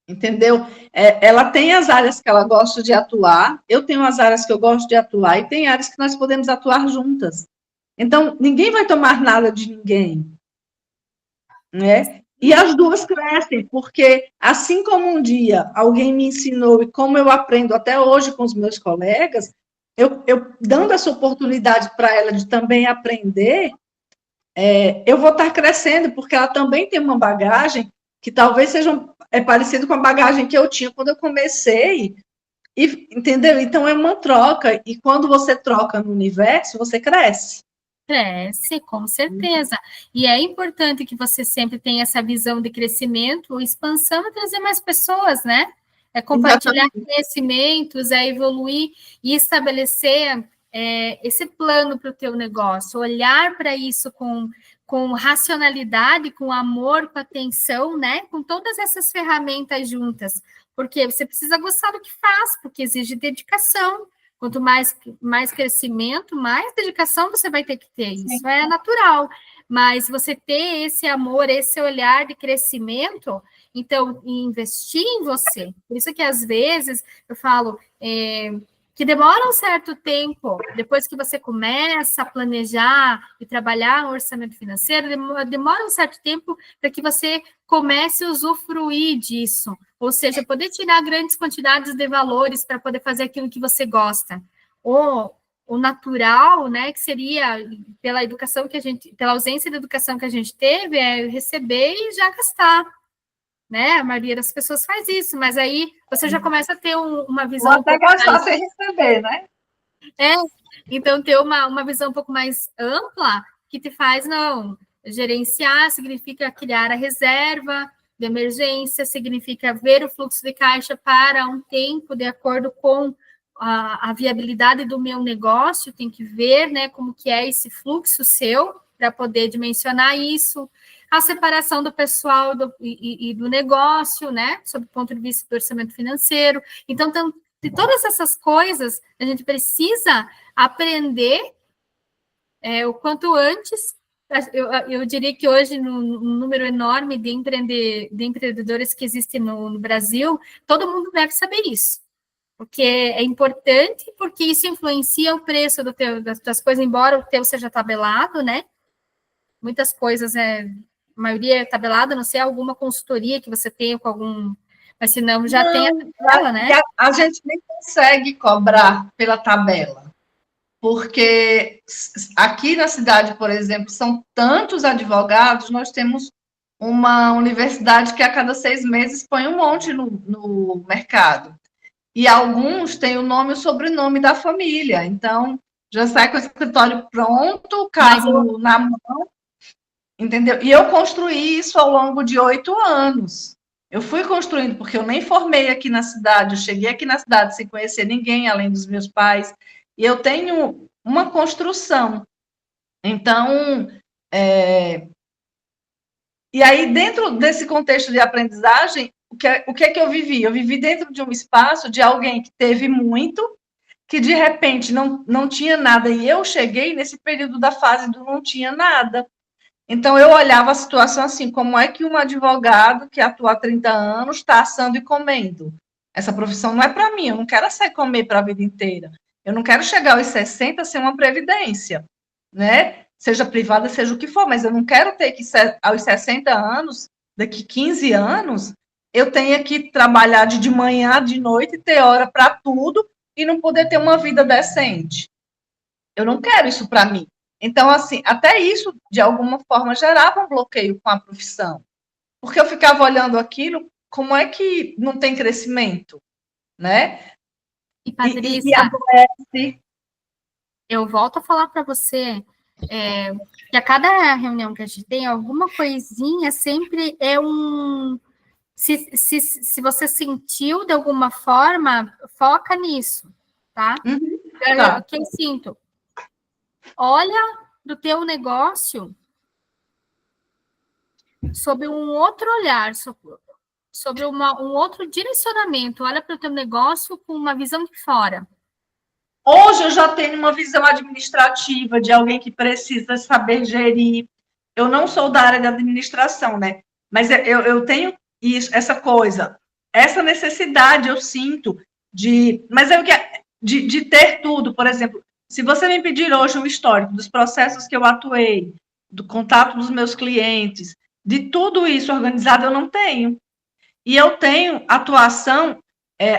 Entendeu? Ela tem as áreas que ela gosta de atuar, eu tenho as áreas que eu gosto de atuar, e tem áreas que nós podemos atuar juntas. Então, ninguém vai tomar nada de ninguém. Né? E as duas crescem, porque assim como um dia alguém me ensinou, e como eu aprendo até hoje com os meus colegas, eu dando essa oportunidade para ela de também aprender, eu vou estar crescendo, porque ela também tem uma bagagem que talvez seja parecido com a bagagem que eu tinha quando eu comecei, entendeu? Então, é uma troca, e quando você troca no universo, você cresce. Cresce, com certeza. E é importante que você sempre tenha essa visão de crescimento, expansão e trazer mais pessoas, né? É compartilhar conhecimentos, é evoluir e estabelecer esse plano para o teu negócio, olhar para isso com racionalidade, com amor, com atenção, né? Com todas essas ferramentas juntas. Porque você precisa gostar do que faz, porque exige dedicação. Quanto mais crescimento, mais dedicação você vai ter que ter. Isso é natural. Mas você ter esse amor, esse olhar de crescimento, então, investir em você. Por isso que, às vezes, eu falo, que demora um certo tempo, depois que você começa a planejar e trabalhar o orçamento financeiro, demora um certo tempo para que você comece a usufruir disso, ou seja, poder tirar grandes quantidades de valores para poder fazer aquilo que você gosta. Ou o natural, né, que seria pela educação que a gente, pela ausência de educação que a gente teve, é receber e já gastar. Né? A maioria das pessoas faz isso, mas aí você já começa a ter uma visão. Ou até gastar sem receber, né? Então ter uma visão um pouco mais ampla que te faz, não, gerenciar significa criar a reserva de emergência, significa ver o fluxo de caixa para um tempo de acordo com a viabilidade do meu negócio, tem que ver, né, como que é esse fluxo seu para poder dimensionar isso. A separação do pessoal e do negócio, né, sob o ponto de vista do orçamento financeiro. Então, de todas essas coisas, a gente precisa aprender o quanto antes. Eu diria que hoje, no número enorme de empreendedores que existem no Brasil, todo mundo deve saber isso. Porque é importante, porque isso influencia o preço das coisas, embora o teu seja tabelado, né? Muitas coisas, a maioria é tabelada, não sei, alguma consultoria que você tenha com algum... Mas se não, já tem a tabela, né? A gente nem consegue cobrar pela tabela. Porque aqui na cidade, por exemplo, são tantos advogados, nós temos uma universidade que a cada 6 meses põe um monte no mercado. E alguns têm o nome e o sobrenome da família. Então, já sai com o escritório pronto, o carro na mão, entendeu? E eu construí isso ao longo de 8 anos. Eu fui construindo, porque eu nem formei aqui na cidade, eu cheguei aqui na cidade sem conhecer ninguém, além dos meus pais, e eu tenho uma construção. Então, e aí, dentro desse contexto de aprendizagem, o que é que eu vivi? Eu vivi dentro de um espaço de alguém que teve muito, que de repente não tinha nada, e eu cheguei nesse período da fase do não tinha nada. Então, eu olhava a situação assim, como é que um advogado que atua há 30 anos está assando e comendo? Essa profissão não é para mim, eu não quero sair comer para a vida inteira. Eu não quero chegar aos 60 sem uma previdência, né? Seja privada, seja o que for, mas eu não quero ter que, aos 60 anos, daqui 15 anos, eu tenha que trabalhar de manhã, de noite, ter hora para tudo e não poder ter uma vida decente. Eu não quero isso para mim. Então, assim, até isso, de alguma forma, gerava um bloqueio com a profissão. Porque eu ficava olhando aquilo, como é que não tem crescimento, né? E, Patrícia, eu volto a falar para você que a cada reunião que a gente tem, alguma coisinha sempre é um... Se você sentiu de alguma forma, foca nisso, tá? Tá. O que eu sinto? Olha do teu negócio sob um outro olhar, sobre um outro direcionamento. Olha para o teu negócio com uma visão de fora. Hoje eu já tenho uma visão administrativa de alguém que precisa saber gerir. Eu não sou da área de administração, né? Mas eu tenho isso, essa coisa, essa necessidade eu sinto mas de ter tudo. Por exemplo, se você me pedir hoje um histórico dos processos que eu atuei, do contato dos meus clientes, de tudo isso organizado, eu não tenho. E eu tenho atuação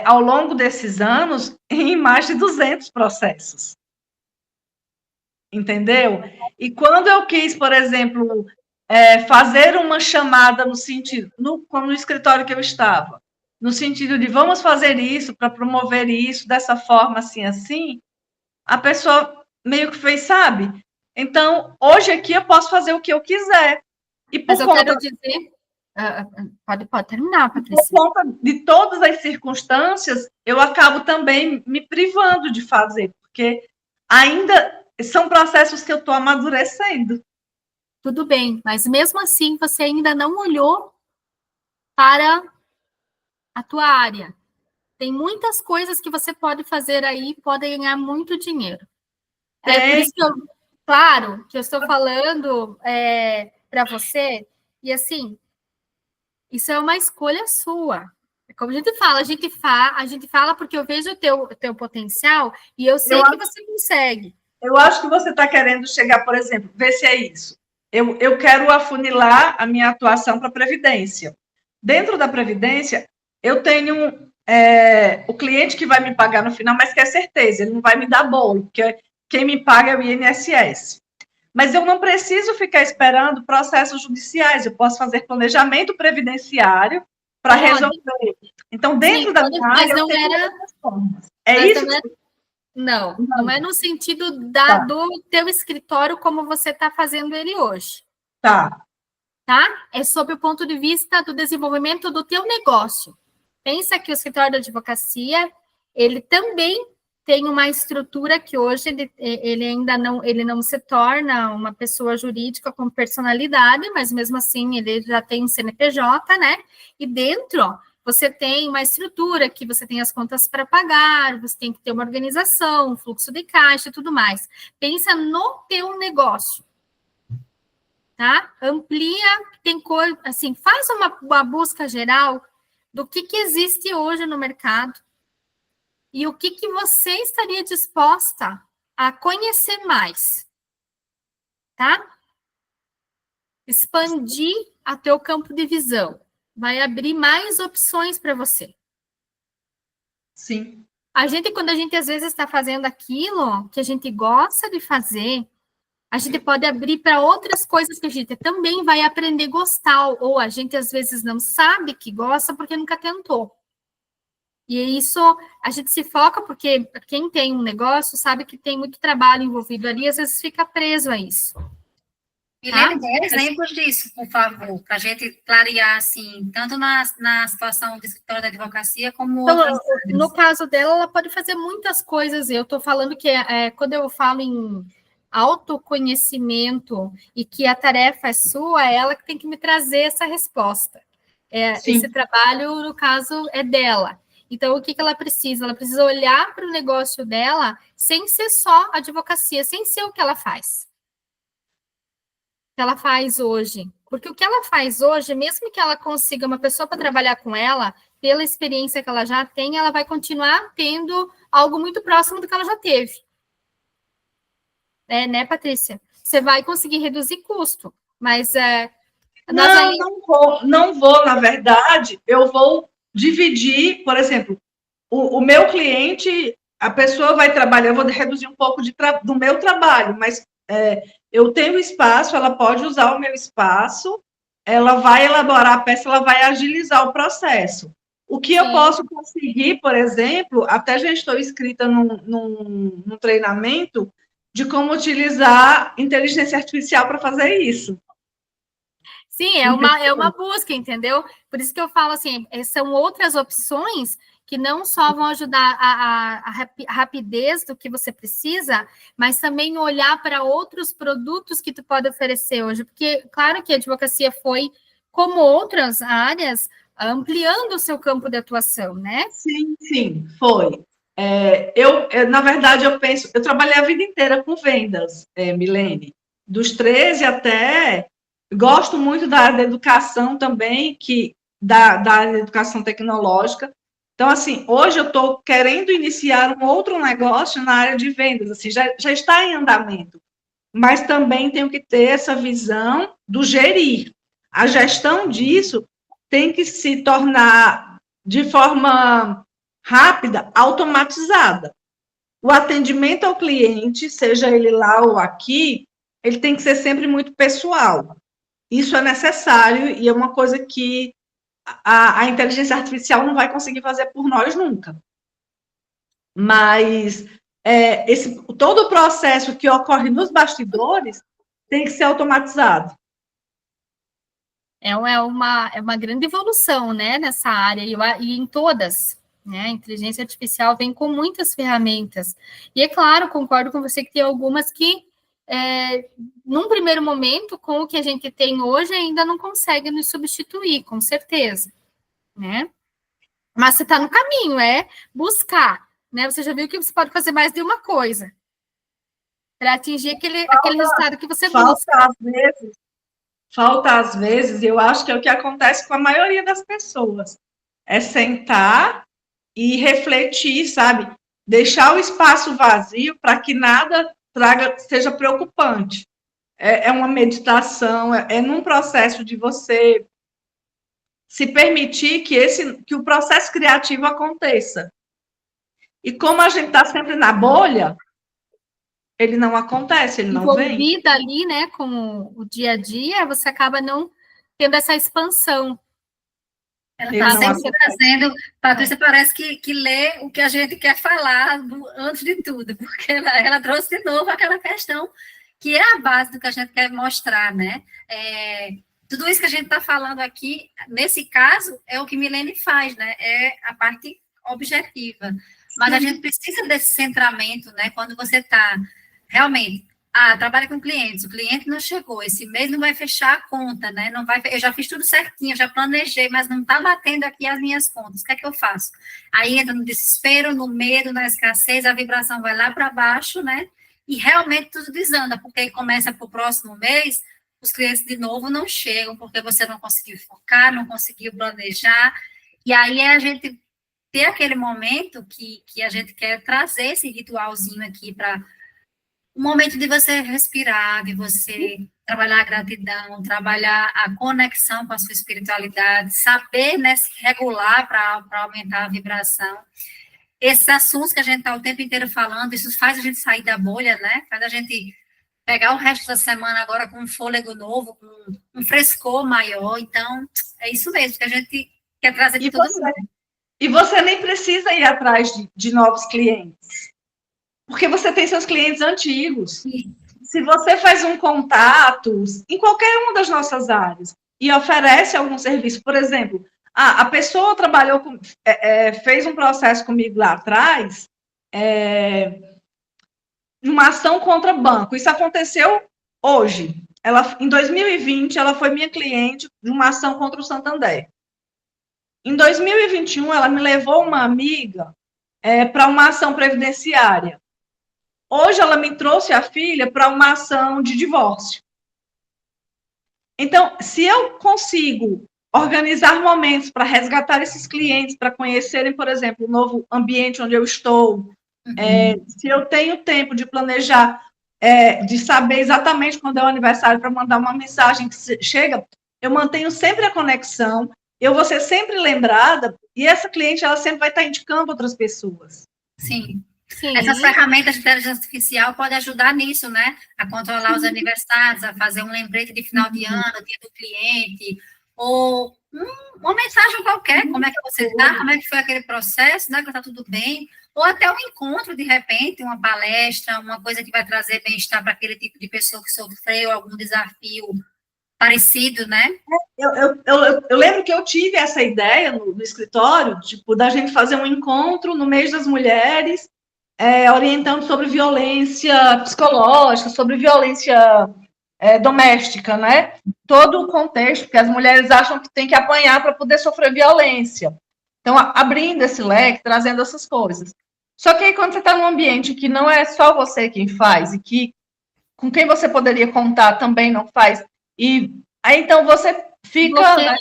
ao longo desses anos em mais de 200 processos. Entendeu? E quando eu quis, por exemplo, fazer uma chamada no sentido, no escritório que eu estava, no sentido de vamos fazer isso para promover isso dessa forma, assim, a pessoa meio que fez, sabe? Então, hoje aqui eu posso fazer o que eu quiser. E Mas eu quero dizer... Pode terminar, Patrícia. Por conta de todas as circunstâncias, eu acabo também me privando de fazer, porque ainda são processos que eu estou amadurecendo. Tudo bem, mas mesmo assim você ainda não olhou para a tua área. Tem muitas coisas que você pode fazer aí, pode ganhar muito dinheiro. Por isso que claro, que eu estou falando para você, e assim, isso é uma escolha sua. Como a gente fala porque eu vejo o teu potencial e eu sei que você consegue. Eu acho que você está querendo chegar, por exemplo, ver se é isso. Eu quero afunilar a minha atuação para a Previdência. Dentro da Previdência, eu tenho o cliente que vai me pagar no final, mas quer certeza, ele não vai me dar bolo, porque quem me paga é o INSS. Mas eu não preciso ficar esperando processos judiciais, eu posso fazer planejamento previdenciário para resolver. Então, dentro da minha área, eu tenho outras formas. É isso? Não é no sentido do teu escritório como você está fazendo ele hoje. Tá. É sob o ponto de vista do desenvolvimento do teu negócio. Pensa que o escritório de advocacia, ele também tem uma estrutura que hoje ele ainda não se torna uma pessoa jurídica com personalidade, mas mesmo assim ele já tem um CNPJ, né? E dentro você tem uma estrutura que você tem as contas para pagar, você tem que ter uma organização, um fluxo de caixa e tudo mais. Pensa no teu negócio. Tá? Amplia, tem coisa, assim, faz uma busca geral do que existe hoje no mercado e o que você estaria disposta a conhecer mais, tá? Expandir a teu campo de visão, vai abrir mais opções para você. Sim. Quando a gente às vezes está fazendo aquilo que a gente gosta de fazer, a gente pode abrir para outras coisas que a gente também vai aprender a gostar, ou a gente às vezes não sabe que gosta porque nunca tentou. E isso a gente se foca porque quem tem um negócio sabe que tem muito trabalho envolvido ali, às vezes fica preso a isso. Milene, dê exemplos disso, por favor, para a gente clarear, assim, tanto na situação do escritório da advocacia, como outras. No caso dela, ela pode fazer muitas coisas. Eu estou falando que quando eu falo em autoconhecimento e que a tarefa é sua, é ela que tem que me trazer essa resposta. Esse trabalho, no caso, é dela. Então, o que ela precisa? Ela precisa olhar para o negócio dela sem ser só advocacia, sem ser o que ela faz. O que ela faz hoje. Porque o que ela faz hoje, mesmo que ela consiga uma pessoa para trabalhar com ela, pela experiência que ela já tem, ela vai continuar tendo algo muito próximo do que ela já teve. Né, Patrícia? Você vai conseguir reduzir custo, mas... Não vou, na verdade, eu vou dividir, por exemplo, o meu cliente, a pessoa vai trabalhar, eu vou reduzir um pouco do meu trabalho, mas eu tenho espaço, ela pode usar o meu espaço, ela vai elaborar a peça, ela vai agilizar o processo. O que eu posso conseguir, por exemplo, até já estou inscrita num treinamento de como utilizar inteligência artificial para fazer isso. Sim, é uma busca, entendeu? Por isso que eu falo assim, são outras opções que não só vão ajudar a rapidez do que você precisa, mas também olhar para outros produtos que tu pode oferecer hoje. Porque, claro que a advocacia foi, como outras áreas, ampliando o seu campo de atuação, né? Sim, foi. Na verdade, eu trabalhei a vida inteira com vendas, Milene. Dos 13 até... Gosto muito da área da educação também, da área da educação tecnológica. Então, assim, hoje eu estou querendo iniciar um outro negócio na área de vendas, assim, já está em andamento, mas também tenho que ter essa visão do gerir. A gestão disso tem que se tornar, de forma rápida, automatizada. O atendimento ao cliente, seja ele lá ou aqui, ele tem que ser sempre muito pessoal. Isso é necessário e é uma coisa que a inteligência artificial não vai conseguir fazer por nós nunca. Mas todo o processo que ocorre nos bastidores tem que ser automatizado. É uma grande evolução, né, nessa área e em todas, né? A inteligência artificial vem com muitas ferramentas. E é claro, concordo com você que tem algumas que num primeiro momento, com o que a gente tem hoje, ainda não consegue nos substituir, com certeza, né? Mas você está no caminho, buscar, né? Você já viu que você pode fazer mais de uma coisa para atingir aquele resultado que você busca. Falta às vezes, eu acho que é o que acontece com a maioria das pessoas. é sentar e refletir, sabe? Deixar o espaço vazio para que nada seja preocupante. É uma meditação, é num processo de você se permitir que o processo criativo aconteça. E como a gente está sempre na bolha, ele não acontece, ele não vem. Envolvida ali, né, com o dia a dia, você acaba não tendo essa expansão. Ela está sempre trazendo, Patrícia parece que lê o que a gente quer falar antes de tudo, porque ela trouxe de novo aquela questão que é a base do que a gente quer mostrar, né? Tudo isso que a gente está falando aqui, nesse caso, é o que Milene faz, né? É a parte objetiva. Mas a gente precisa desse centramento, né? Quando você está realmente... trabalha com clientes, o cliente não chegou, esse mês não vai fechar a conta, né? Não vai, eu já fiz tudo certinho, eu já planejei, mas não está batendo aqui as minhas contas. O que é que eu faço? Aí entra no desespero, no medo, na escassez, a vibração vai lá para baixo, né? E realmente tudo desanda, porque aí começa para o próximo mês, os clientes de novo não chegam, porque você não conseguiu focar, não conseguiu planejar, e aí a gente ter aquele momento que a gente quer trazer esse ritualzinho aqui para um momento de você respirar, de você trabalhar a gratidão, trabalhar a conexão com a sua espiritualidade, saber, né, se regular para aumentar a vibração. Esses assuntos que a gente está o tempo inteiro falando, isso faz a gente sair da bolha, né? Faz a gente pegar o resto da semana agora com um fôlego novo, com um frescor maior. Então, é isso mesmo que a gente quer trazer de todo mundo. E você nem precisa ir atrás de novos clientes, porque você tem seus clientes antigos. Sim. Se você faz um contato em qualquer uma das nossas áreas e oferece algum serviço, por exemplo, a pessoa trabalhou, fez um processo comigo lá atrás, uma ação contra banco. Isso aconteceu hoje. Em 2020, ela foi minha cliente de uma ação contra o Santander. Em 2021, ela me levou uma amiga para uma ação previdenciária. Hoje, ela me trouxe a filha para uma ação de divórcio. Então, se eu consigo organizar momentos para resgatar esses clientes, para conhecerem, por exemplo, o novo ambiente onde eu estou, se eu tenho tempo de planejar, de saber exatamente quando é o aniversário para mandar uma mensagem que chega, eu mantenho sempre a conexão, eu vou ser sempre lembrada, e essa cliente ela sempre vai estar indicando outras pessoas. Sim. Sim. Essas ferramentas de inteligência artificial podem ajudar nisso, né? A controlar os aniversários, a fazer um lembrete de final de ano, dia do cliente, ou uma mensagem qualquer, como é que você está, como é que foi aquele processo, né? Que está tudo bem, ou até um encontro, de repente, uma palestra, uma coisa que vai trazer bem-estar para aquele tipo de pessoa que sofreu algum desafio parecido, né? Eu lembro que eu tive essa ideia no escritório, tipo, da gente fazer um encontro no mês das mulheres, orientando sobre violência psicológica, sobre violência doméstica, né? Todo o contexto, porque as mulheres acham que tem que apanhar para poder sofrer violência. Então, abrindo esse leque, trazendo essas coisas. Só que aí, quando você está num ambiente que não é só você quem faz, e que com quem você poderia contar também não faz, e aí então você fica... Né?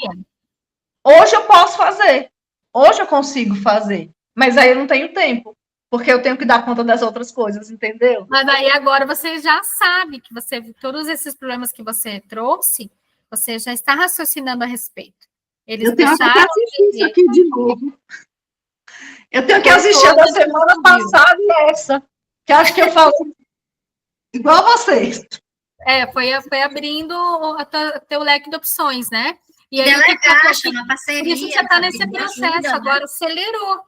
Hoje eu posso fazer, hoje eu consigo fazer, mas aí eu não tenho tempo, porque eu tenho que dar conta das outras coisas, entendeu? Mas aí agora você já sabe que todos esses problemas que você trouxe, você já está raciocinando a respeito. Eles eu tenho que assistir isso aqui de novo. Eu tenho que assistir a da semana passada e essa, que acho que eu falo igual a vocês. Foi abrindo o teu leque de opções, né? E aí uma parceria. Por isso você está nesse processo, ajuda, agora né? Acelerou.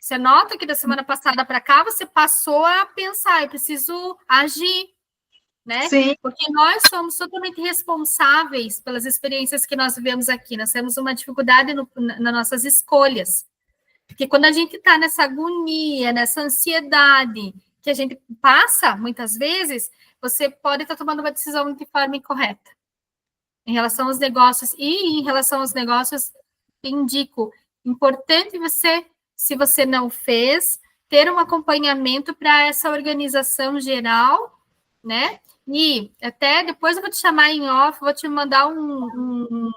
Você nota que da semana passada para cá você passou a pensar, eu preciso agir, né? Sim. Porque nós somos totalmente responsáveis pelas experiências que nós vivemos aqui. Nós temos uma dificuldade nas nossas escolhas. Porque quando a gente está nessa agonia, nessa ansiedade que a gente passa, muitas vezes, você pode estar tomando uma decisão de forma incorreta. Em relação aos negócios, e em relação aos negócios, indico, importante você, se você não fez, ter um acompanhamento para essa organização geral, né? E até depois eu vou te chamar em off, vou te mandar um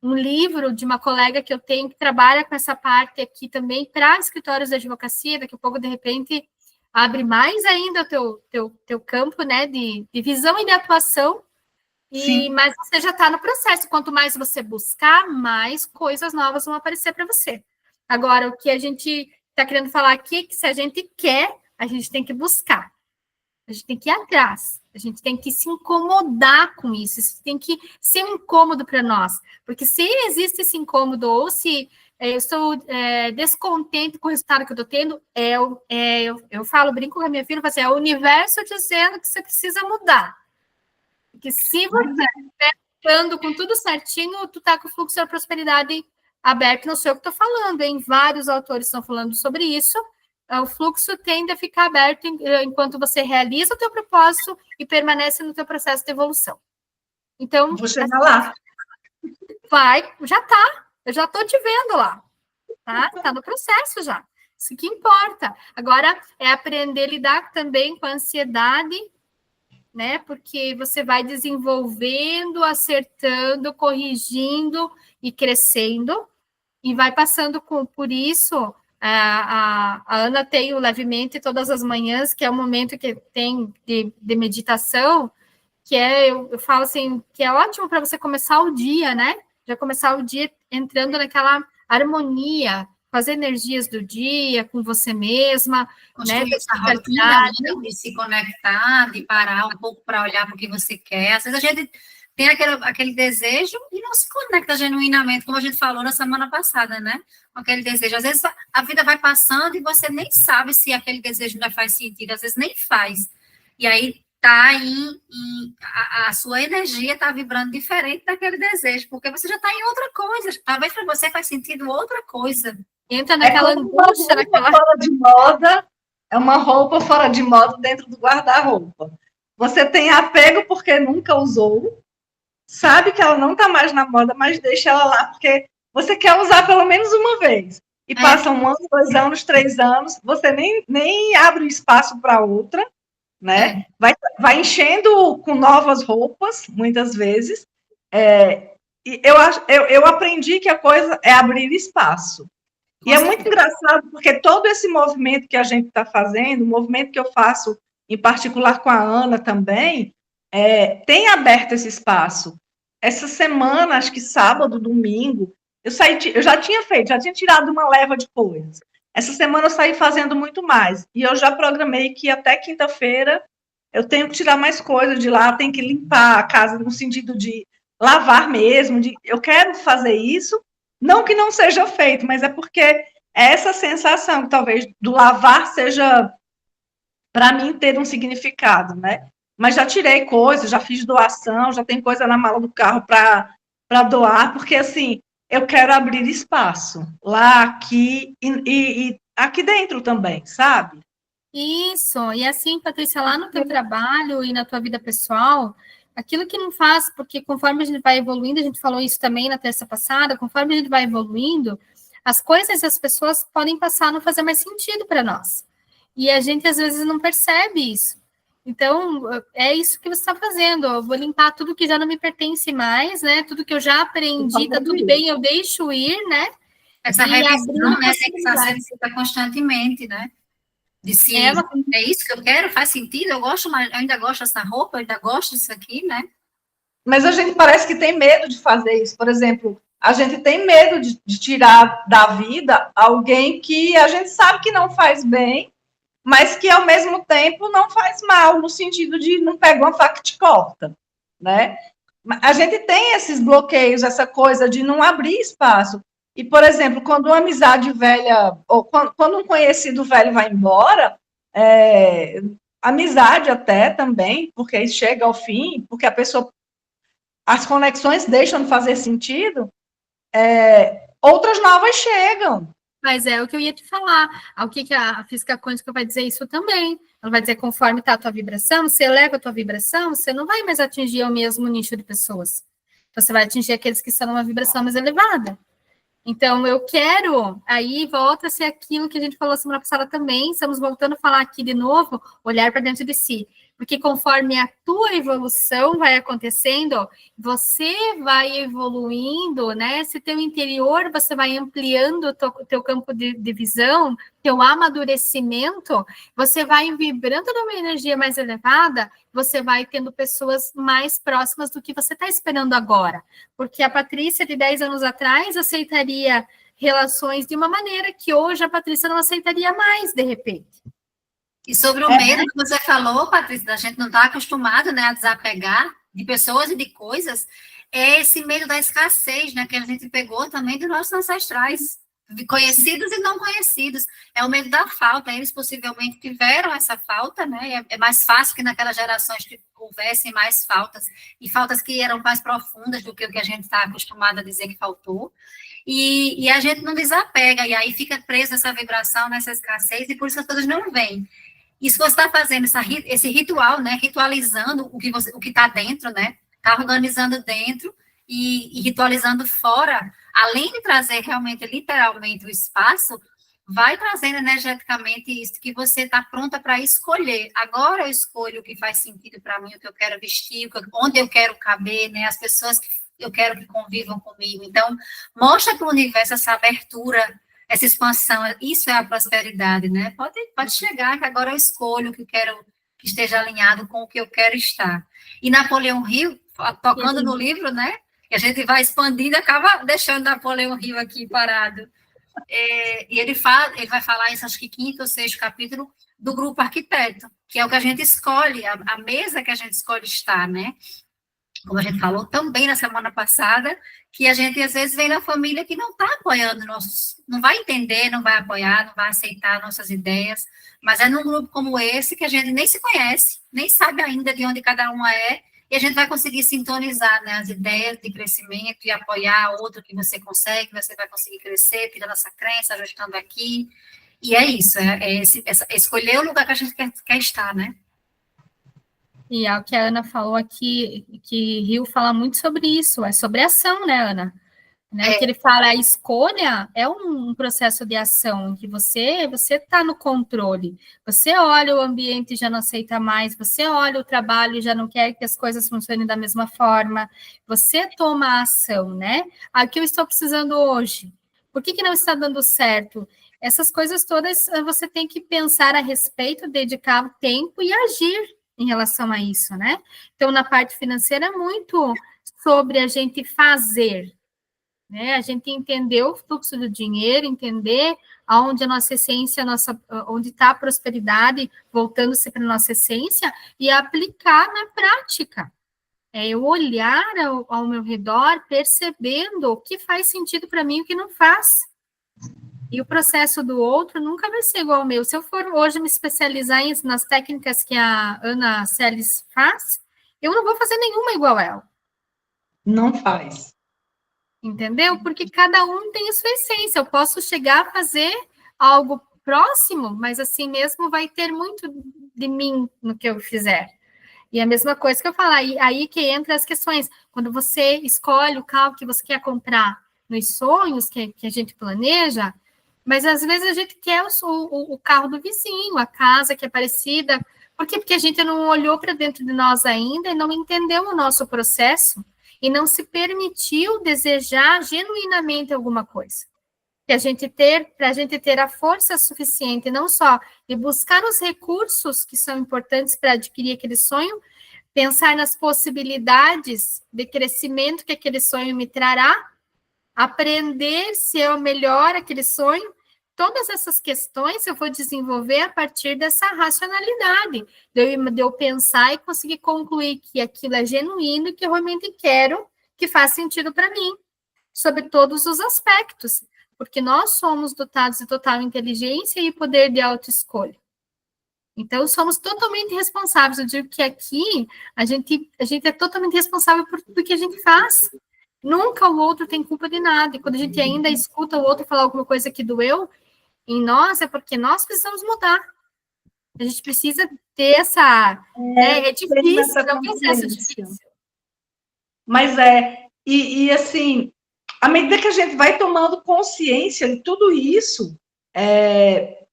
um livro de uma colega que eu tenho que trabalha com essa parte aqui também para escritórios de advocacia, daqui a pouco, de repente, abre mais ainda o teu campo, né, de visão e de atuação, mas você já está no processo. Quanto mais você buscar, mais coisas novas vão aparecer para você. Agora, o que a gente está querendo falar aqui é que se a gente quer, a gente tem que buscar. A gente tem que ir atrás. A gente tem que se incomodar com isso. Isso tem que ser um incômodo para nós. Porque se existe esse incômodo, ou se eu estou descontente com o resultado que eu estou tendo, eu falo, brinco com a minha filha, assim, é o universo dizendo que você precisa mudar. Porque se você estiver ficando com tudo certinho, tu está com o fluxo da prosperidade aberto, não sei o que estou falando, hein? Vários autores estão falando sobre isso. O fluxo tende a ficar aberto enquanto você realiza o teu propósito e permanece no teu processo de evolução. Então, vou chegar lá. Vai, já tá. Eu já estou te vendo lá. Tá no processo já. Isso que importa. Agora, é aprender a lidar também com a ansiedade, né? Porque você vai desenvolvendo, acertando, corrigindo e crescendo, e vai passando por isso. A Ana tem o Levemente todas as manhãs, que é o momento que tem de meditação, que eu falo assim, que é ótimo para você começar o dia, né? Já começar o dia entrando naquela harmonia, com as energias do dia, com você mesma, construir né? essa rotina, de se conectar, de parar um pouco para olhar para o que você quer. Às vezes a gente tem aquele desejo e não se conecta genuinamente, como a gente falou na semana passada, né? Com aquele desejo. Às vezes a vida vai passando e você nem sabe se aquele desejo ainda faz sentido, às vezes nem faz. E aí tá a sua energia está vibrando diferente daquele desejo, porque você já está em outra coisa. Talvez para você faz sentido outra coisa. Entra naquela angústia, naquela fora de moda, é uma roupa fora de moda dentro do guarda-roupa. Você tem apego porque nunca usou, sabe que ela não está mais na moda, mas deixa ela lá porque você quer usar pelo menos uma vez. E passa 1 ano, 2 anos, 3 anos, você nem abre espaço para outra, né? Vai enchendo com novas roupas, muitas vezes. E eu aprendi que a coisa é abrir espaço. E é muito engraçado, porque todo esse movimento que a gente está fazendo, o movimento que eu faço, em particular com a Ana também, tem aberto esse espaço. Essa semana, acho que sábado, domingo, eu já tinha tirado uma leva de coisas. Essa semana eu saí fazendo muito mais. E eu já programei que até quinta-feira eu tenho que tirar mais coisas de lá, tenho que limpar a casa no sentido de lavar mesmo. Eu quero fazer isso. Não que não seja feito, mas é porque é essa sensação que talvez do lavar seja, para mim, ter um significado, né? Mas já tirei coisas, já fiz doação, já tem coisa na mala do carro para doar, porque, assim, eu quero abrir espaço lá, aqui e aqui dentro também, sabe? Isso, e assim, Patrícia, lá no teu trabalho e na tua vida pessoal, aquilo que não faz, porque conforme a gente vai evoluindo, a gente falou isso também na terça passada, conforme a gente vai evoluindo, as coisas e as pessoas podem passar a não fazer mais sentido para nós. E a gente, às vezes, não percebe isso. Então, é isso que você está fazendo. Eu vou limpar tudo que já não me pertence mais, né? Tudo que eu já aprendi, tá tudo bem, eu deixo ir, né? Essa revisão, né, tem que estar sendo feita constantemente, né? De se é isso que eu quero, faz sentido, eu ainda gosto dessa roupa, eu ainda gosto disso aqui, né? Mas a gente parece que tem medo de fazer isso. Por exemplo, a gente tem medo de tirar da vida alguém que a gente sabe que não faz bem, mas que, ao mesmo tempo, não faz mal, no sentido de não pega uma faca e te corta, né? A gente tem esses bloqueios, essa coisa de não abrir espaço. E, por exemplo, quando uma amizade velha, ou quando um conhecido velho vai embora, amizade até também, porque chega ao fim, porque as conexões deixam de fazer sentido, outras novas chegam. Mas é o que eu ia te falar. O que a física quântica vai dizer isso também. Ela vai dizer, conforme está a tua vibração, você eleva a tua vibração, você não vai mais atingir o mesmo nicho de pessoas. Você vai atingir aqueles que estão numa vibração mais elevada. Então, eu quero, aí volta a ser aquilo que a gente falou semana passada também, estamos voltando a falar aqui de novo, olhar para dentro de si. Porque conforme a tua evolução vai acontecendo, você vai evoluindo, né? Se teu interior, você vai ampliando o teu campo de visão, teu amadurecimento, você vai vibrando numa energia mais elevada, você vai tendo pessoas mais próximas do que você está esperando agora. Porque a Patrícia, de 10 anos atrás, aceitaria relações de uma maneira que hoje a Patrícia não aceitaria mais, de repente. E sobre o medo que você falou, Patrícia, da gente não estar acostumado, né, a desapegar de pessoas e de coisas, é esse medo da escassez, né, que a gente pegou também dos nossos ancestrais, conhecidos e não conhecidos. É o medo da falta. Eles possivelmente tiveram essa falta, né? É mais fácil que naquelas gerações que houvessem mais faltas, e faltas que eram mais profundas do que o que a gente está acostumado a dizer que faltou. E a gente não desapega, e aí fica preso nessa vibração, nessa escassez, e por isso as coisas não vêm. Isso você está fazendo, esse ritual, né? Ritualizando o que está dentro, né? Está organizando dentro e ritualizando fora, além de trazer realmente, literalmente, o espaço, vai trazendo energeticamente isso que você está pronta para escolher. Agora eu escolho o que faz sentido para mim, o que eu quero vestir, onde eu quero caber, né? As pessoas que eu quero que convivam comigo. Então, mostra para o universo essa abertura, essa expansão. Isso é a prosperidade, né? Pode chegar, que agora eu escolho o que eu quero que esteja alinhado com o que eu quero estar. E Napoleão Hill, tocando no livro, né? E a gente vai expandindo, acaba deixando Napoleão Hill aqui parado. E ele vai falar isso, acho que 5º ou 6º capítulo do grupo arquiteto, que é o que a gente escolhe, a mesa que a gente escolhe estar, né? Como a gente falou também na semana passada, que a gente às vezes vem na família que não está apoiando não vai entender, não vai apoiar, não vai aceitar nossas ideias, mas é num grupo como esse que a gente nem se conhece, nem sabe ainda de onde cada uma é, e a gente vai conseguir sintonizar, né, as ideias de crescimento e apoiar outro que você consegue, você vai conseguir crescer, tirando essa crença, ajustando aqui, e é isso, escolher o lugar que a gente quer estar, né? E é o que a Ana falou aqui, que Rio fala muito sobre isso, é sobre ação, né, Ana? Né? O que ele fala, a escolha é um processo de ação, em que você está no controle, você olha o ambiente e já não aceita mais, você olha o trabalho e já não quer que as coisas funcionem da mesma forma, você toma a ação, né? O que eu estou precisando hoje? Por que não está dando certo? Essas coisas todas você tem que pensar a respeito, dedicar tempo e agir em relação a isso, né? Então, na parte financeira, é muito sobre a gente fazer, né? A gente entender o fluxo do dinheiro, entender aonde a nossa essência, onde está a prosperidade, voltando-se para a nossa essência, e aplicar na prática. É eu olhar ao meu redor, percebendo o que faz sentido para mim e o que não faz. E o processo do outro nunca vai ser igual ao meu. Se eu for hoje me especializar nas técnicas que a Ana Celes faz, eu não vou fazer nenhuma igual a ela. Não faz. Entendeu? Porque cada um tem a sua essência. Eu posso chegar a fazer algo próximo, mas assim mesmo vai ter muito de mim no que eu fizer. E a mesma coisa que eu falo, aí que entra as questões. Quando você escolhe o carro que você quer comprar nos sonhos que a gente planeja, mas às vezes a gente quer o carro do vizinho, a casa que é parecida. Por quê? Porque a gente não olhou para dentro de nós ainda e não entendeu o nosso processo e não se permitiu desejar genuinamente alguma coisa. Para a gente ter a força suficiente, não só de buscar os recursos que são importantes para adquirir aquele sonho, pensar nas possibilidades de crescimento que aquele sonho me trará, aprender se é o melhor aquele sonho. Todas essas questões eu vou desenvolver a partir dessa racionalidade, de eu pensar e conseguir concluir que aquilo é genuíno e que eu realmente quero, que faz sentido para mim, sobre todos os aspectos, porque nós somos dotados de total inteligência e poder de autoescolha. Então, somos totalmente responsáveis. Eu digo que aqui a gente é totalmente responsável por tudo que a gente faz. Nunca o outro tem culpa de nada. E quando a gente ainda escuta o outro falar alguma coisa que doeu em nós, é porque nós precisamos mudar. A gente precisa ter essa... É difícil, é um processo difícil. Mas e assim, à medida que a gente vai tomando consciência de tudo isso,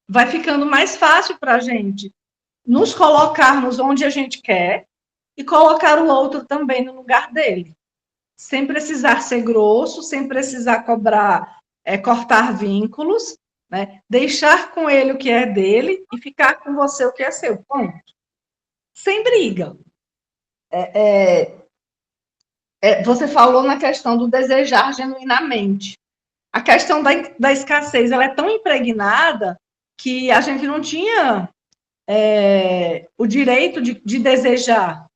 vai ficando mais fácil para a gente nos colocarmos onde a gente quer e colocar o outro também no lugar dele, sem precisar ser grosso, sem precisar cobrar, cortar vínculos, né? Deixar com ele o que é dele e ficar com você o que é seu, ponto. Sem briga. Você falou na questão do desejar genuinamente. A questão da escassez, ela é tão impregnada que a gente não tinha o direito de desejar.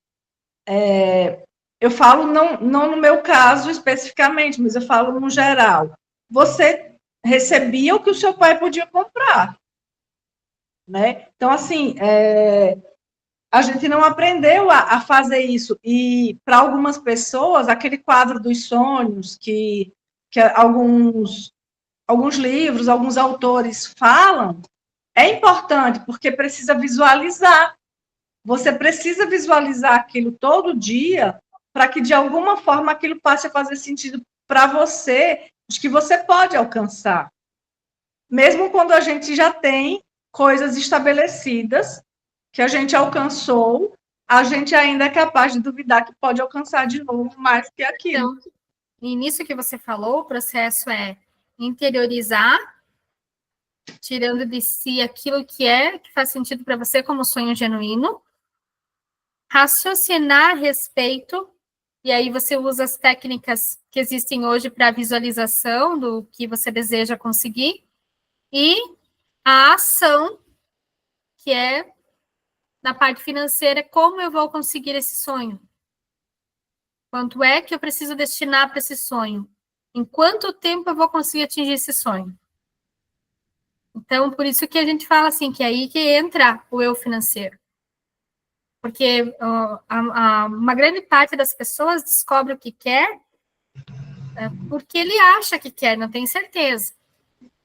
Eu falo não no meu caso especificamente, mas eu falo no geral. Você recebia o que o seu pai podia comprar, né? Então, assim, a gente não aprendeu a fazer isso. E, para algumas pessoas, aquele quadro dos sonhos que alguns livros, alguns autores falam, é importante, porque precisa visualizar. Você precisa visualizar aquilo todo dia para que, de alguma forma, aquilo passe a fazer sentido para você, de que você pode alcançar. Mesmo quando a gente já tem coisas estabelecidas, que a gente alcançou, a gente ainda é capaz de duvidar que pode alcançar de novo mais que aquilo. Então, e nisso que você falou, o processo é interiorizar, tirando de si aquilo que faz sentido para você como sonho genuíno, raciocinar a respeito, e aí você usa as técnicas que existem hoje para visualização do que você deseja conseguir, e a ação, que é na parte financeira, como eu vou conseguir esse sonho? Quanto é que eu preciso destinar para esse sonho? Em quanto tempo eu vou conseguir atingir esse sonho? Então, por isso que a gente fala assim, que é aí que entra o eu financeiro. Porque uma grande parte das pessoas descobre o que quer porque ele acha que quer, não tem certeza.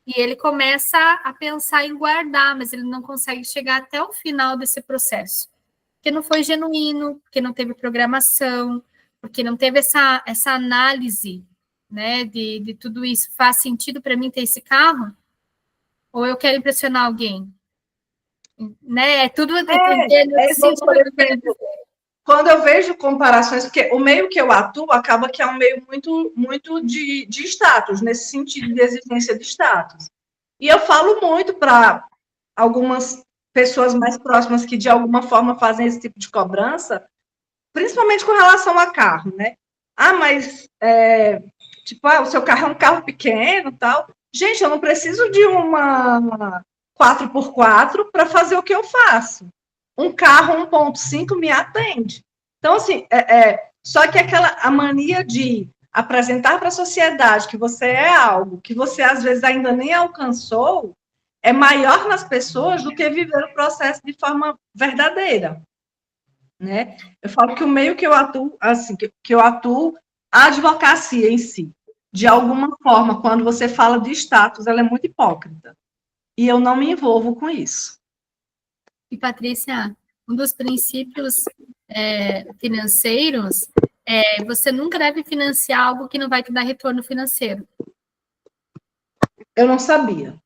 E ele começa a pensar em guardar, mas ele não consegue chegar até o final desse processo. Porque não foi genuíno, porque não teve programação, porque não teve essa análise, né, de tudo isso. Faz sentido para mim ter esse carro? Ou eu quero impressionar alguém? Né? É tudo nesse sentido. Por exemplo, quando eu vejo comparações, porque o meio que eu atuo acaba que é um meio muito de status, nesse sentido de exigência de status. E eu falo muito para algumas pessoas mais próximas que, de alguma forma, fazem esse tipo de cobrança, principalmente com relação a carro, né? Mas, o seu carro é um carro pequeno, tal. Gente, eu não preciso de uma 4x4 para fazer o que eu faço. Um carro 1.5 me atende. Então, assim, só que a mania de apresentar para a sociedade que você é algo que você, às vezes, ainda nem alcançou, é maior nas pessoas do que viver o processo de forma verdadeira, né? Eu falo que o meio que eu atuo, assim, que eu atuo, a advocacia em si, de alguma forma, quando você fala de status, ela é muito hipócrita. E eu não me envolvo com isso. E, Patrícia, um dos princípios financeiros é você nunca deve financiar algo que não vai te dar retorno financeiro. Eu não sabia.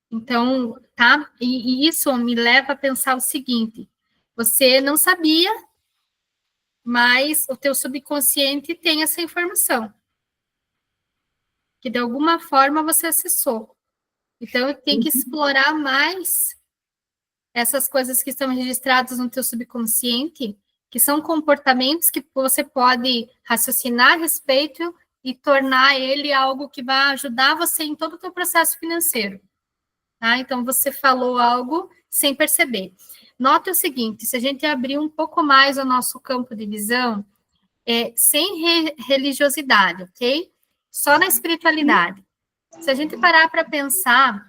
Então, tá? E isso me leva a pensar o seguinte: você não sabia, mas o teu subconsciente tem essa informação, que de alguma forma você acessou. Então, tem que explorar mais essas coisas que estão registradas no teu subconsciente, que são comportamentos que você pode raciocinar a respeito e tornar ele algo que vai ajudar você em todo o teu processo financeiro. Tá? Então, você falou algo sem perceber. Nota o seguinte, se a gente abrir um pouco mais o nosso campo de visão, sem religiosidade, ok? Só na espiritualidade. Se a gente parar para pensar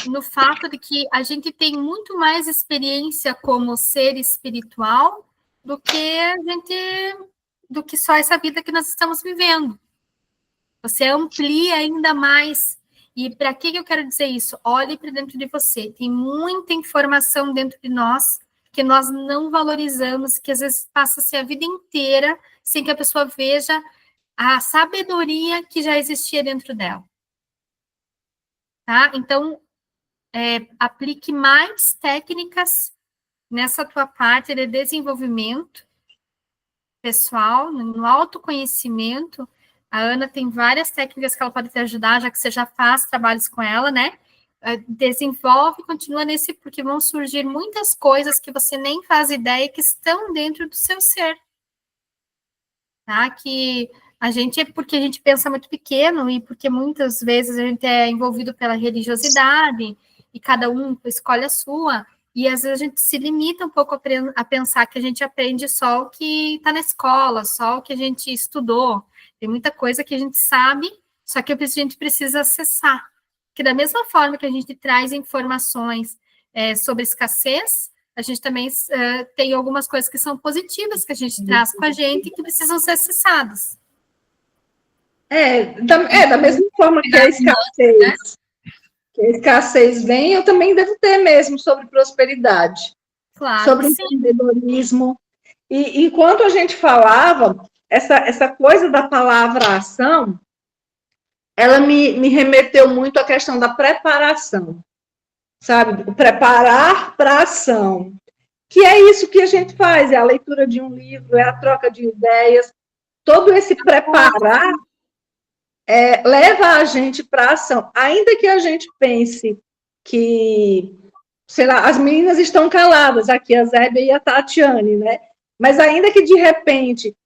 no fato de que a gente tem muito mais experiência como ser espiritual do que só essa vida que nós estamos vivendo. Você amplia ainda mais. E para que eu quero dizer isso? Olhe para dentro de você. Tem muita informação dentro de nós que nós não valorizamos, que às vezes passa-se a vida inteira sem que a pessoa veja a sabedoria que já existia dentro dela. Tá? Então, aplique mais técnicas nessa tua parte de desenvolvimento pessoal, no autoconhecimento. A Ana tem várias técnicas que ela pode te ajudar, já que você já faz trabalhos com ela, né? Desenvolve, continua nesse, porque vão surgir muitas coisas que você nem faz ideia que estão dentro do seu ser. Tá? Que porque a gente pensa muito pequeno e porque muitas vezes a gente é envolvido pela religiosidade e cada um escolhe a sua, e às vezes a gente se limita um pouco a pensar que a gente aprende só o que está na escola, só o que a gente estudou. Tem muita coisa que a gente sabe, só que a gente precisa acessar. Que da mesma forma que a gente traz informações sobre escassez, a gente também tem algumas coisas que são positivas que a gente traz com a gente e que precisam ser acessadas. Da mesma forma que a escassez vem, eu também devo ter mesmo sobre prosperidade, claro, sobre empreendedorismo. E enquanto a gente falava, essa coisa da palavra ação, ela me remeteu muito à questão da preparação, sabe? O preparar para a ação, que é isso que a gente faz, é a leitura de um livro, é a troca de ideias, todo esse preparar leva a gente para a ação, ainda que a gente pense que, sei lá, as meninas estão caladas, aqui a Zébia e a Tatiane, né? Mas ainda que de repente,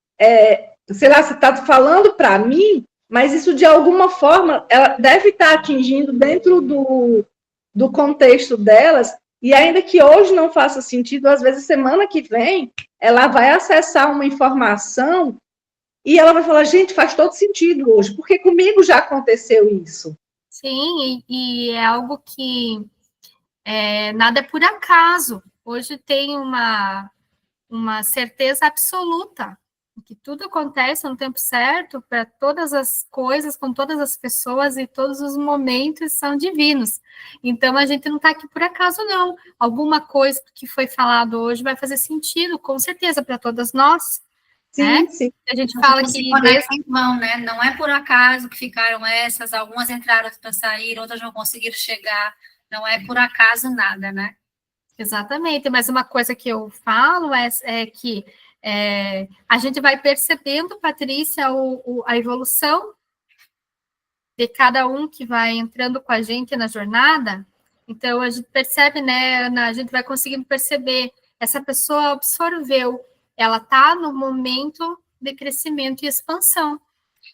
sei lá, você está falando para mim, mas isso de alguma forma ela deve estar atingindo dentro do contexto delas, e ainda que hoje não faça sentido, às vezes semana que vem ela vai acessar uma informação e ela vai falar, gente, faz todo sentido hoje, porque comigo já aconteceu isso. Sim, e é algo que nada é por acaso. Hoje tem uma certeza absoluta que tudo acontece no tempo certo, para todas as coisas, com todas as pessoas, e todos os momentos são divinos. Então, a gente não está aqui por acaso, não. Alguma coisa que foi falado hoje vai fazer sentido, com certeza, para todas nós. Sim, sim. A gente fala que vão, né? Não é por acaso que ficaram essas, algumas entraram para sair, outras não conseguiram chegar. Não é por acaso nada, né? Exatamente, mas uma coisa que eu falo é que a gente vai percebendo, Patrícia, a evolução de cada um que vai entrando com a gente na jornada. Então, a gente percebe, né, Ana, a gente vai conseguindo perceber, essa pessoa absorveu, ela está no momento de crescimento e expansão.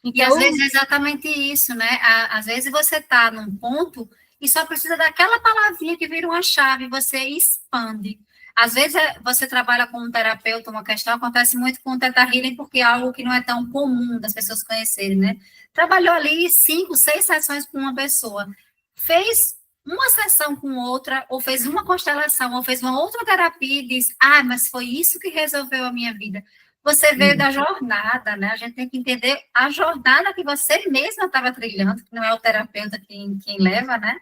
Então, e às vezes é exatamente isso, né? Às vezes você está num ponto e só precisa daquela palavrinha que vira uma chave, você expande. Às vezes você trabalha com um terapeuta, uma questão acontece muito com o Theta Healing, porque é algo que não é tão comum das pessoas conhecerem, né? Trabalhou ali 5, 6 sessões com uma pessoa, fez uma sessão com outra, ou fez uma constelação, ou fez uma outra terapia e diz, mas foi isso que resolveu a minha vida. Você veio da jornada, né? A gente tem que entender a jornada que você mesma estava trilhando, que não é o terapeuta quem leva, né?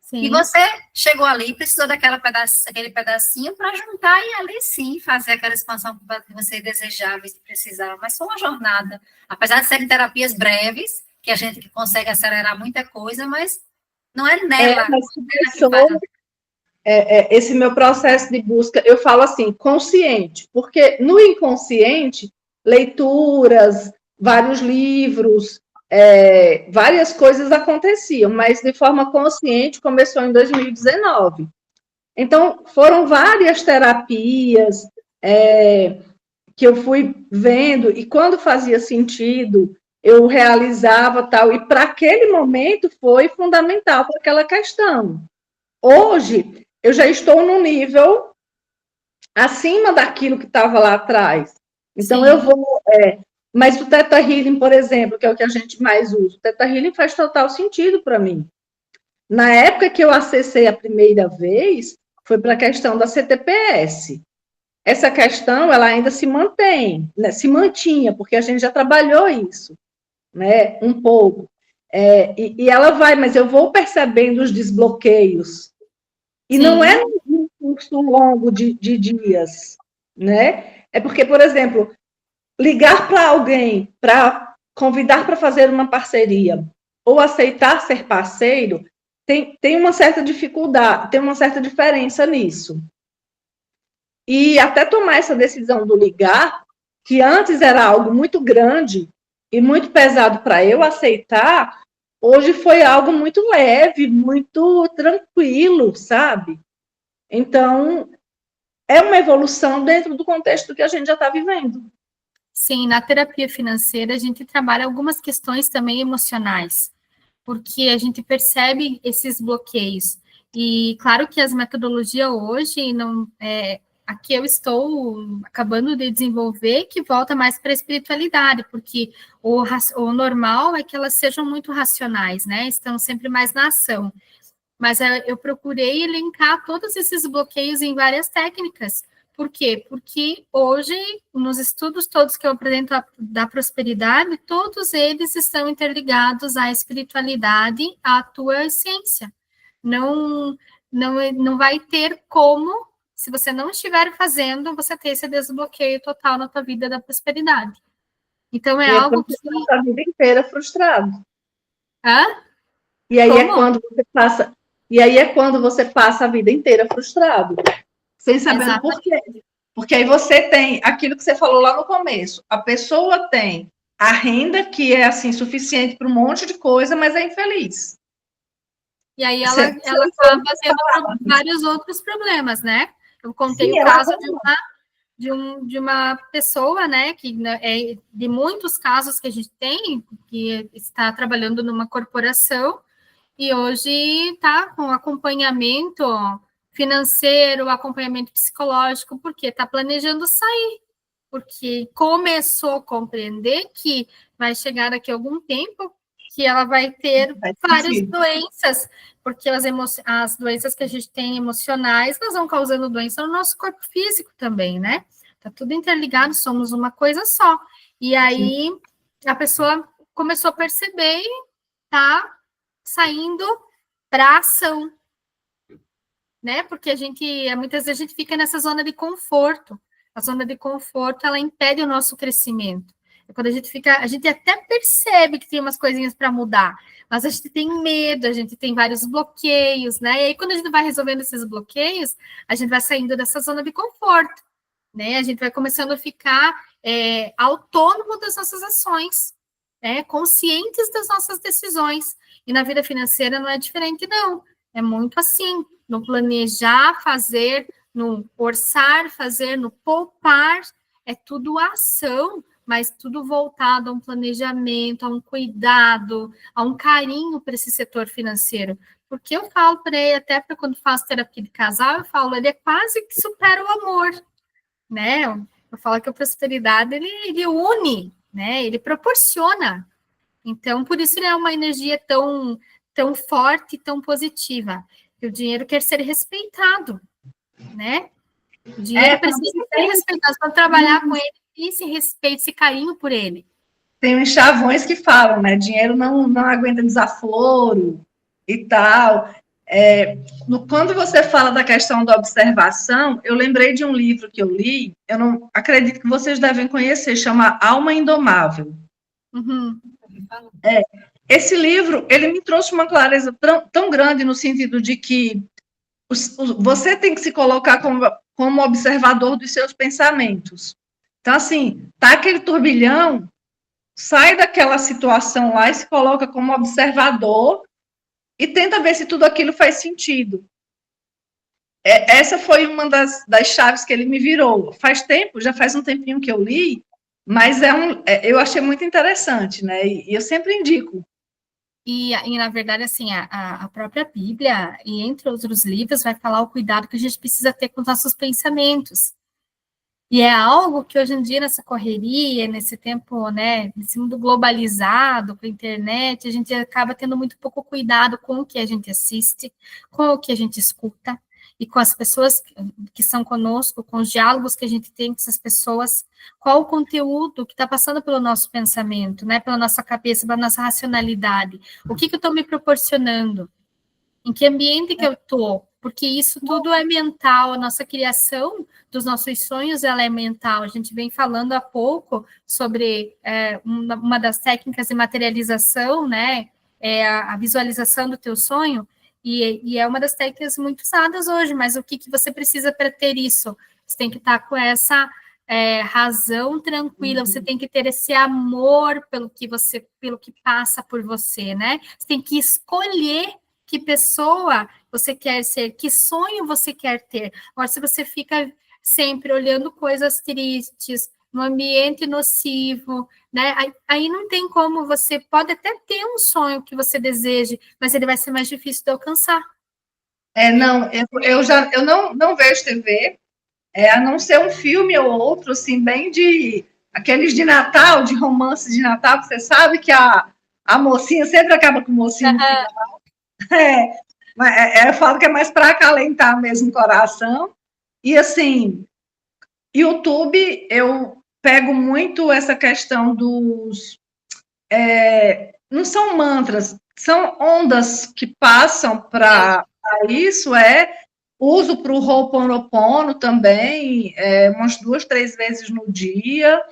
Sim. E você chegou ali e precisou aquele pedacinho para juntar e ali sim fazer aquela expansão que você desejava e precisava. Mas foi uma jornada. Apesar de serem terapias breves, que a gente consegue acelerar muita coisa, mas não é nela. Esse meu processo de busca, eu falo assim, consciente, porque no inconsciente, leituras, vários livros, várias coisas aconteciam, mas de forma consciente começou em 2019. Então, foram várias terapias que eu fui vendo, e quando fazia sentido, eu realizava tal, e para aquele momento foi fundamental para aquela questão. Hoje, eu já estou num nível acima daquilo que estava lá atrás. Então, sim, eu vou... mas o Theta Healing, por exemplo, que é o que a gente mais usa, o Theta Healing faz total sentido para mim. Na época que eu acessei a primeira vez, foi para a questão da CTPS. Essa questão, ela ainda se mantém, né? Se mantinha, porque a gente já trabalhou isso, né? Um pouco. E ela vai, mas eu vou percebendo os desbloqueios. E sim, não é um curso longo de dias, né? É porque, por exemplo, ligar para alguém para convidar para fazer uma parceria ou aceitar ser parceiro, tem uma certa dificuldade, tem uma certa diferença nisso. E até tomar essa decisão do ligar, que antes era algo muito grande e muito pesado para eu aceitar, hoje foi algo muito leve, muito tranquilo, sabe? Então, é uma evolução dentro do contexto que a gente já está vivendo. Sim, na terapia financeira a gente trabalha algumas questões também emocionais, porque a gente percebe esses bloqueios. E claro que as metodologias hoje não aqui eu estou acabando de desenvolver que volta mais para a espiritualidade, porque o normal é que elas sejam muito racionais, né? Estão sempre mais na ação. Mas eu procurei elencar todos esses bloqueios em várias técnicas. Por quê? Porque hoje, nos estudos todos que eu apresento da prosperidade, todos eles estão interligados à espiritualidade, à tua essência. Não vai ter como, se você não estiver fazendo, você ter esse desbloqueio total na tua vida da prosperidade. Então, é algo que... Você passa a vida inteira frustrado. Hã? E aí Como? é quando você passa a vida inteira frustrado, sem saber por quê. Porque aí você tem aquilo que você falou lá no começo. A pessoa tem a renda que é assim suficiente para um monte de coisa, mas é infeliz. E aí ela acaba tendo vários outros problemas, né? Eu contei o caso de uma pessoa, né, que é de muitos casos que a gente tem, que está trabalhando numa corporação e hoje está com acompanhamento financeiro, acompanhamento psicológico, porque está planejando sair, porque começou a compreender que vai chegar daqui a algum tempo que ela vai ter várias doenças, porque as doenças que a gente tem emocionais, elas vão causando doença no nosso corpo físico também, né? Tá tudo interligado, somos uma coisa só. E aí a pessoa começou a perceber e tá saindo para ação, né? Porque muitas vezes a gente fica nessa zona de conforto. A zona de conforto, ela impede o nosso crescimento. Quando a gente até percebe que tem umas coisinhas para mudar, mas a gente tem medo, a gente tem vários bloqueios, né? E aí, quando a gente vai resolvendo esses bloqueios, a gente vai saindo dessa zona de conforto, né? A gente vai começando a ficar autônomo das nossas ações, conscientes das nossas decisões. E na vida financeira não é diferente, não. É muito assim, no planejar, fazer, no orçar, fazer, no poupar, é tudo ação, mas tudo voltado a um planejamento, a um cuidado, a um carinho para esse setor financeiro. Porque eu falo para ele, até para quando faço terapia de casal, eu falo, ele é quase que supera o amor, né? Eu falo que a prosperidade, ele une, né? Ele proporciona. Então, por isso ele é uma energia tão, tão forte e tão positiva. Que o dinheiro quer ser respeitado, né? O dinheiro precisa ser respeitado para trabalhar com ele, e esse respeito, esse carinho por ele. Tem uns chavões que falam, né? Dinheiro não aguenta desaforo e tal. Quando você fala da questão da observação, eu lembrei de um livro que eu li, eu não acredito que vocês devem conhecer, chama Alma Indomável. Uhum. Esse livro, ele me trouxe uma clareza tão grande no sentido de que você tem que se colocar como observador dos seus pensamentos. Então, assim, tá aquele turbilhão, sai daquela situação lá e se coloca como observador e tenta ver se tudo aquilo faz sentido. Essa foi uma das chaves que ele me virou. Já faz um tempinho que eu li, mas eu achei muito interessante, né? E eu sempre indico. E, na verdade, assim, a própria Bíblia, e entre outros livros, vai falar o cuidado que a gente precisa ter com os nossos pensamentos. E é algo que hoje em dia, nessa correria, nesse tempo, né, nesse mundo globalizado, com a internet, a gente acaba tendo muito pouco cuidado com o que a gente assiste, com o que a gente escuta, e com as pessoas que são conosco, com os diálogos que a gente tem com essas pessoas, qual o conteúdo que está passando pelo nosso pensamento, né, pela nossa cabeça, pela nossa racionalidade, o que eu estou me proporcionando, em que ambiente que eu estou, porque isso tudo é mental, a nossa criação dos nossos sonhos, ela é mental. A gente vem falando há pouco sobre uma das técnicas de materialização, né, é a visualização do teu sonho, e é uma das técnicas muito usadas hoje, mas o que você precisa para ter isso? Você tem que estar com essa razão tranquila, você tem que ter esse amor pelo que passa por você, né? Você tem que escolher que pessoa você quer ser, que sonho você quer ter. Agora, se você fica sempre olhando coisas tristes, no ambiente nocivo, né? Aí não tem como, você pode até ter um sonho que você deseje, mas ele vai ser mais difícil de alcançar. Não, eu não vejo TV, a não ser um filme ou outro, assim, bem de aqueles de Natal, de romance de Natal, que você sabe que a mocinha sempre acaba com o mocinho no final. Eu falo que é mais para acalentar mesmo o coração. E, assim, YouTube, eu pego muito essa questão dos... não são mantras, são ondas que passam para isso, uso para o Ho'oponopono também, umas 2, 3 vezes no dia.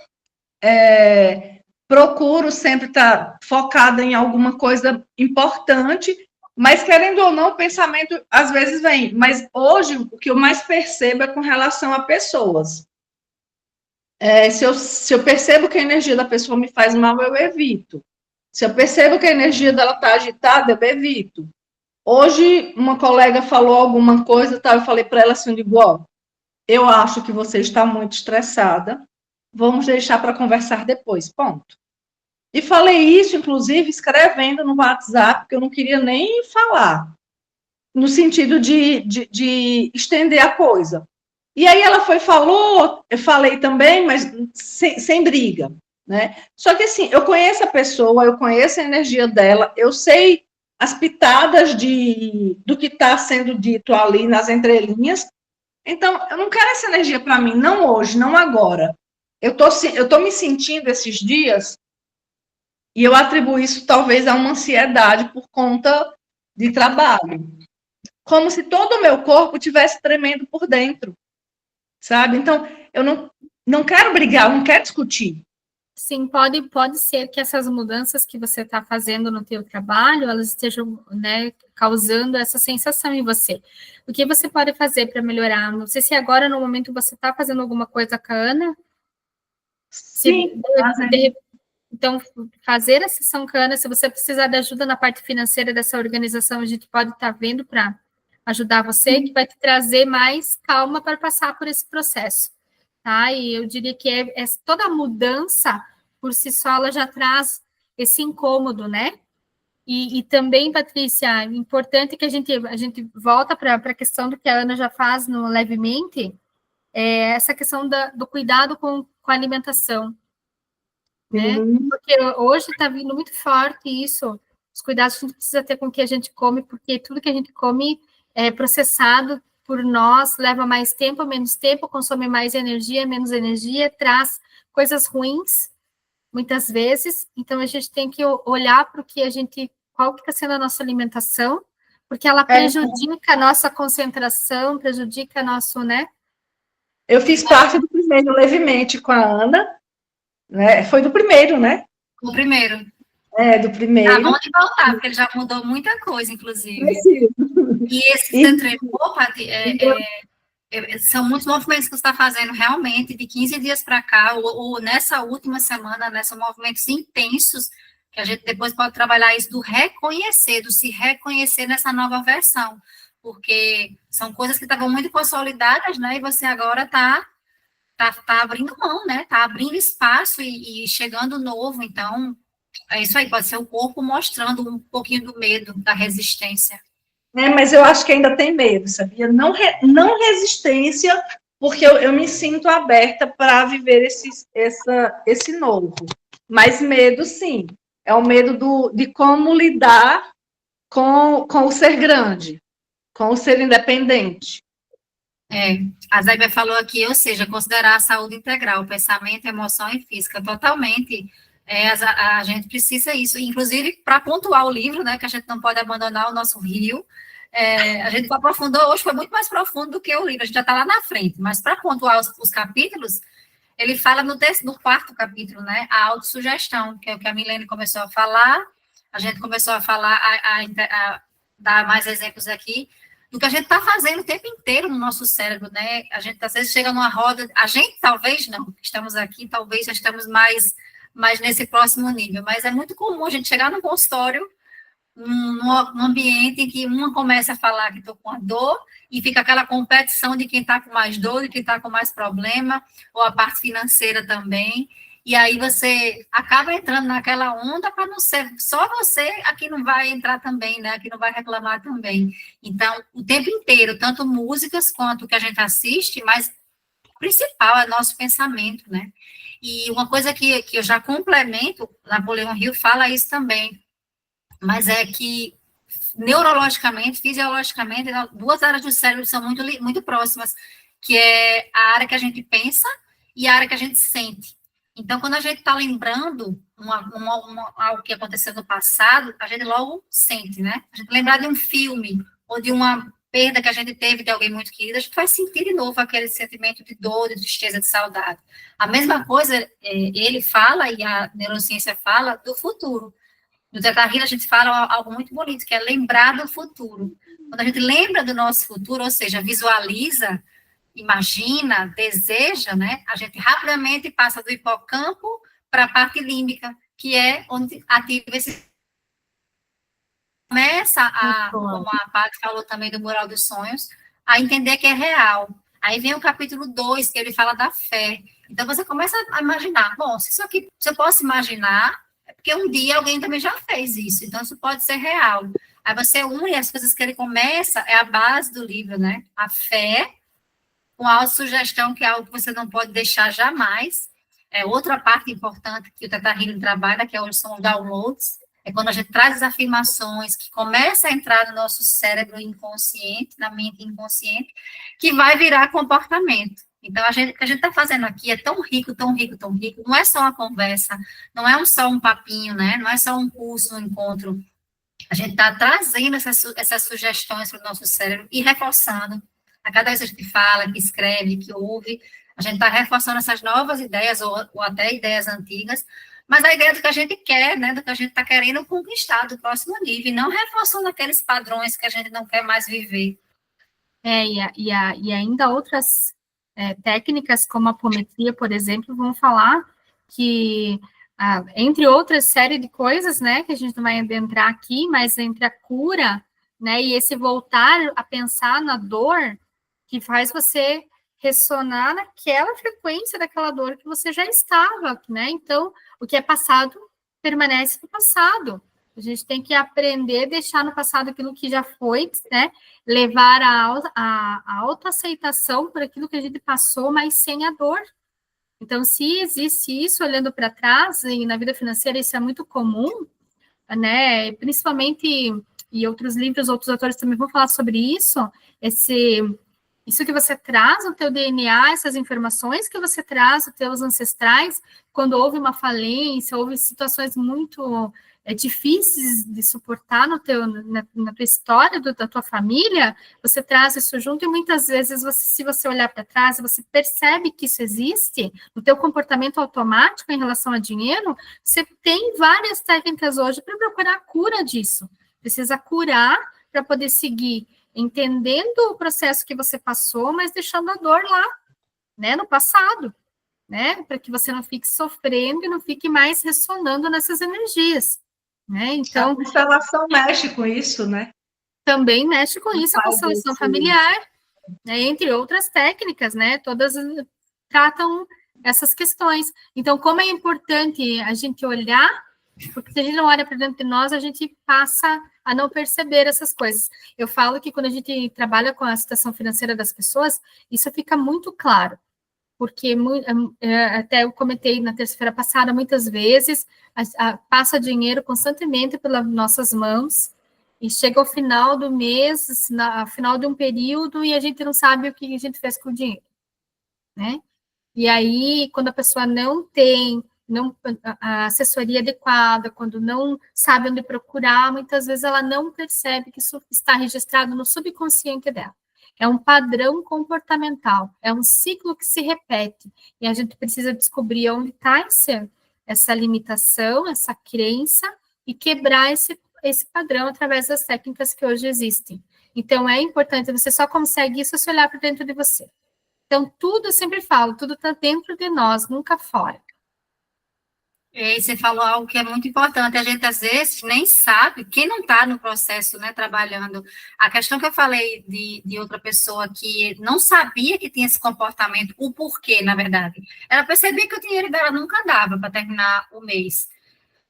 Procuro sempre estar focada em alguma coisa importante, mas, querendo ou não, o pensamento às vezes vem. Mas hoje, o que eu mais percebo é com relação a pessoas. Se eu percebo que a energia da pessoa me faz mal, eu evito. Se eu percebo que a energia dela está agitada, eu evito. Hoje, uma colega falou alguma coisa, tá? Eu falei para ela assim, eu acho que você está muito estressada, vamos deixar para conversar depois, ponto. E falei isso, inclusive, escrevendo no WhatsApp, porque eu não queria nem falar, no sentido de estender a coisa. E aí ela falou, eu falei também, mas sem briga, né? Só que, assim, eu conheço a pessoa, eu conheço a energia dela, eu sei as pitadas do que está sendo dito ali nas entrelinhas. Então, eu não quero essa energia para mim, não hoje, não agora. Eu tô me sentindo esses dias, e eu atribuo isso talvez a uma ansiedade por conta de trabalho. Como se todo o meu corpo estivesse tremendo por dentro, sabe? Então, eu não quero brigar, eu não quero discutir. Sim, pode ser que essas mudanças que você está fazendo no teu trabalho, elas estejam, né, causando essa sensação em você. O que você pode fazer para melhorar? Não sei se agora, no momento, você está fazendo alguma coisa com a Ana. Sim. Então, fazer a sessão com a Ana, se você precisar de ajuda na parte financeira dessa organização, a gente pode estar vendo para ajudar você, que vai te trazer mais calma para passar por esse processo. Tá? E eu diria que toda mudança, por si só, ela já traz esse incômodo, né? E também, Patrícia, importante que a gente volta para a questão do que a Ana já faz no Levemente, essa questão do cuidado com a alimentação, né? Porque hoje está vindo muito forte isso, os cuidados que a gente precisa ter com o que a gente come, porque tudo que a gente come é processado por nós, leva mais tempo, menos tempo, consome mais energia, menos energia, traz coisas ruins, muitas vezes. Então, a gente tem que olhar para qual que está sendo a nossa alimentação, porque ela prejudica a nossa concentração, prejudica nosso, né? Eu fiz parte do primeiro Levemente com a Ana, né? Foi do primeiro, né? O primeiro. Do primeiro. Tá bom de voltar, porque ele já mudou muita coisa, inclusive. E esse treinou, Paty, são muitos movimentos que você está fazendo realmente, de 15 dias para cá, ou nessa última semana, né, são movimentos intensos, que a gente depois pode trabalhar isso do se reconhecer nessa nova versão, porque são coisas que estavam muito consolidadas, né, e você agora está abrindo mão, né, está abrindo espaço e chegando novo, então, é isso aí, pode ser o corpo mostrando um pouquinho do medo, da resistência. Mas eu acho que ainda tem medo, sabia? Não resistência, porque eu me sinto aberta para viver esse novo. Mas medo, sim. É o medo de como lidar com o ser grande, com o ser independente. A Zébia falou aqui, ou seja, considerar a saúde integral, pensamento, emoção e física, totalmente. A gente precisa isso, inclusive para pontuar o livro, né, que a gente não pode abandonar o nosso rio, A gente aprofundou hoje, foi muito mais profundo do que o livro, a gente já está lá na frente, mas para pontuar os capítulos, ele fala no quarto capítulo, né, a autossugestão, que é o que a Milene começou a falar, a gente começou a falar, a dar mais exemplos aqui, do que a gente está fazendo o tempo inteiro no nosso cérebro, né, a gente às vezes chega numa roda, a gente talvez não, estamos aqui, talvez já estamos mais nesse próximo nível, mas é muito comum a gente chegar no consultório, num ambiente em que uma começa a falar que estou com a dor e fica aquela competição de quem está com mais dor, de quem está com mais problema, ou a parte financeira também, e aí você acaba entrando naquela onda para não ser só você, aqui não vai entrar também, né, aqui não vai reclamar também. Então, o tempo inteiro, tanto músicas quanto o que a gente assiste, mas o principal é nosso pensamento, né, e uma coisa que eu já complemento, Napoleão Hill fala isso também, mas é que neurologicamente, fisiologicamente, duas áreas do cérebro são muito, muito próximas, que é a área que a gente pensa e a área que a gente sente. Então, quando a gente está lembrando algo que aconteceu no passado, a gente logo sente, né? A gente lembrar de um filme ou de uma perda que a gente teve de alguém muito querido, a gente vai sentir de novo aquele sentimento de dor, de tristeza, de saudade. A mesma coisa, ele fala, e a neurociência fala, do futuro. No Teta Healing, a gente fala algo muito bonito, que é lembrar do futuro. Quando a gente lembra do nosso futuro, ou seja, visualiza, imagina, deseja, né? A gente rapidamente passa do hipocampo para a parte límbica, que é onde ativa esse... Começa como a Paty falou também do mural dos sonhos, a entender que é real. Aí vem o capítulo 2, que ele fala da fé. Então, você começa a imaginar, bom, se isso aqui, se eu posso imaginar, porque um dia alguém também já fez isso, então isso pode ser real. Aí você une as coisas que ele começa, é a base do livro, né? A fé, com a autossugestão, que é algo que você não pode deixar jamais. É outra parte importante que o Teta Healing trabalha, que são os downloads, é quando a gente traz as afirmações que começa a entrar no nosso cérebro inconsciente, na mente inconsciente, que vai virar comportamento. Então, o que a gente está fazendo aqui é tão rico, tão rico, tão rico. Não é só uma conversa, não é só um papinho, né? Não é só um curso, um encontro. A gente está trazendo essas sugestões para o nosso cérebro e reforçando. A cada vez que a gente fala, que escreve, que ouve, a gente está reforçando essas novas ideias ou até ideias antigas, mas a ideia do que a gente quer, né? Do que a gente está querendo conquistar do próximo nível, e não reforçando aqueles padrões que a gente não quer mais viver. E ainda outras técnicas, como a apometria, por exemplo, vão falar que, entre outras série de coisas, né, que a gente não vai adentrar aqui, mas entre a cura, né, e esse voltar a pensar na dor, que faz você ressonar naquela frequência daquela dor que você já estava, né, então, o que é passado permanece no passado. A gente tem que aprender a deixar no passado aquilo que já foi, né? Levar a autoaceitação por aquilo que a gente passou, mas sem a dor. Então, se existe isso, olhando para trás, e na vida financeira isso é muito comum, né? Principalmente, e outros livros, outros autores também vão falar sobre isso, isso que você traz no teu DNA, essas informações que você traz dos teus ancestrais, quando houve uma falência, houve situações muito difíceis de suportar na tua história, da tua família, você traz isso junto, e muitas vezes, se você olhar para trás, você percebe que isso existe, no teu comportamento automático em relação a dinheiro, você tem várias técnicas hoje para procurar a cura disso. Precisa curar para poder seguir entendendo o processo que você passou, mas deixando a dor lá, né, no passado, né, para que você não fique sofrendo e não fique mais ressonando nessas energias, né, então... A constelação mexe com isso, né? Também mexe com isso, a constelação familiar, né, entre outras técnicas, né, todas tratam essas questões. Então, como é importante a gente olhar, porque se a gente não olha para dentro de nós, a gente passa a não perceber essas coisas. Eu falo que quando a gente trabalha com a situação financeira das pessoas, isso fica muito claro, porque até eu comentei na terça-feira passada, muitas vezes, passa dinheiro constantemente pelas nossas mãos, e chega ao final do mês, ao final de um período, e a gente não sabe o que a gente fez com o dinheiro, né? E aí, quando a pessoa não tem não a assessoria adequada, quando não sabe onde procurar, muitas vezes ela não percebe que isso está registrado no subconsciente dela. É um padrão comportamental, é um ciclo que se repete, e a gente precisa descobrir onde está essa limitação, essa crença, e quebrar esse padrão através das técnicas que hoje existem. Então, é importante, você só consegue isso se olhar para dentro de você. Então, tudo, eu sempre falo, tudo está dentro de nós, nunca fora. E você falou algo que é muito importante, a gente às vezes nem sabe, quem não está no processo, né, trabalhando, a questão que eu falei de outra pessoa que não sabia que tinha esse comportamento, o porquê, na verdade, ela percebia que o dinheiro dela nunca dava para terminar o mês,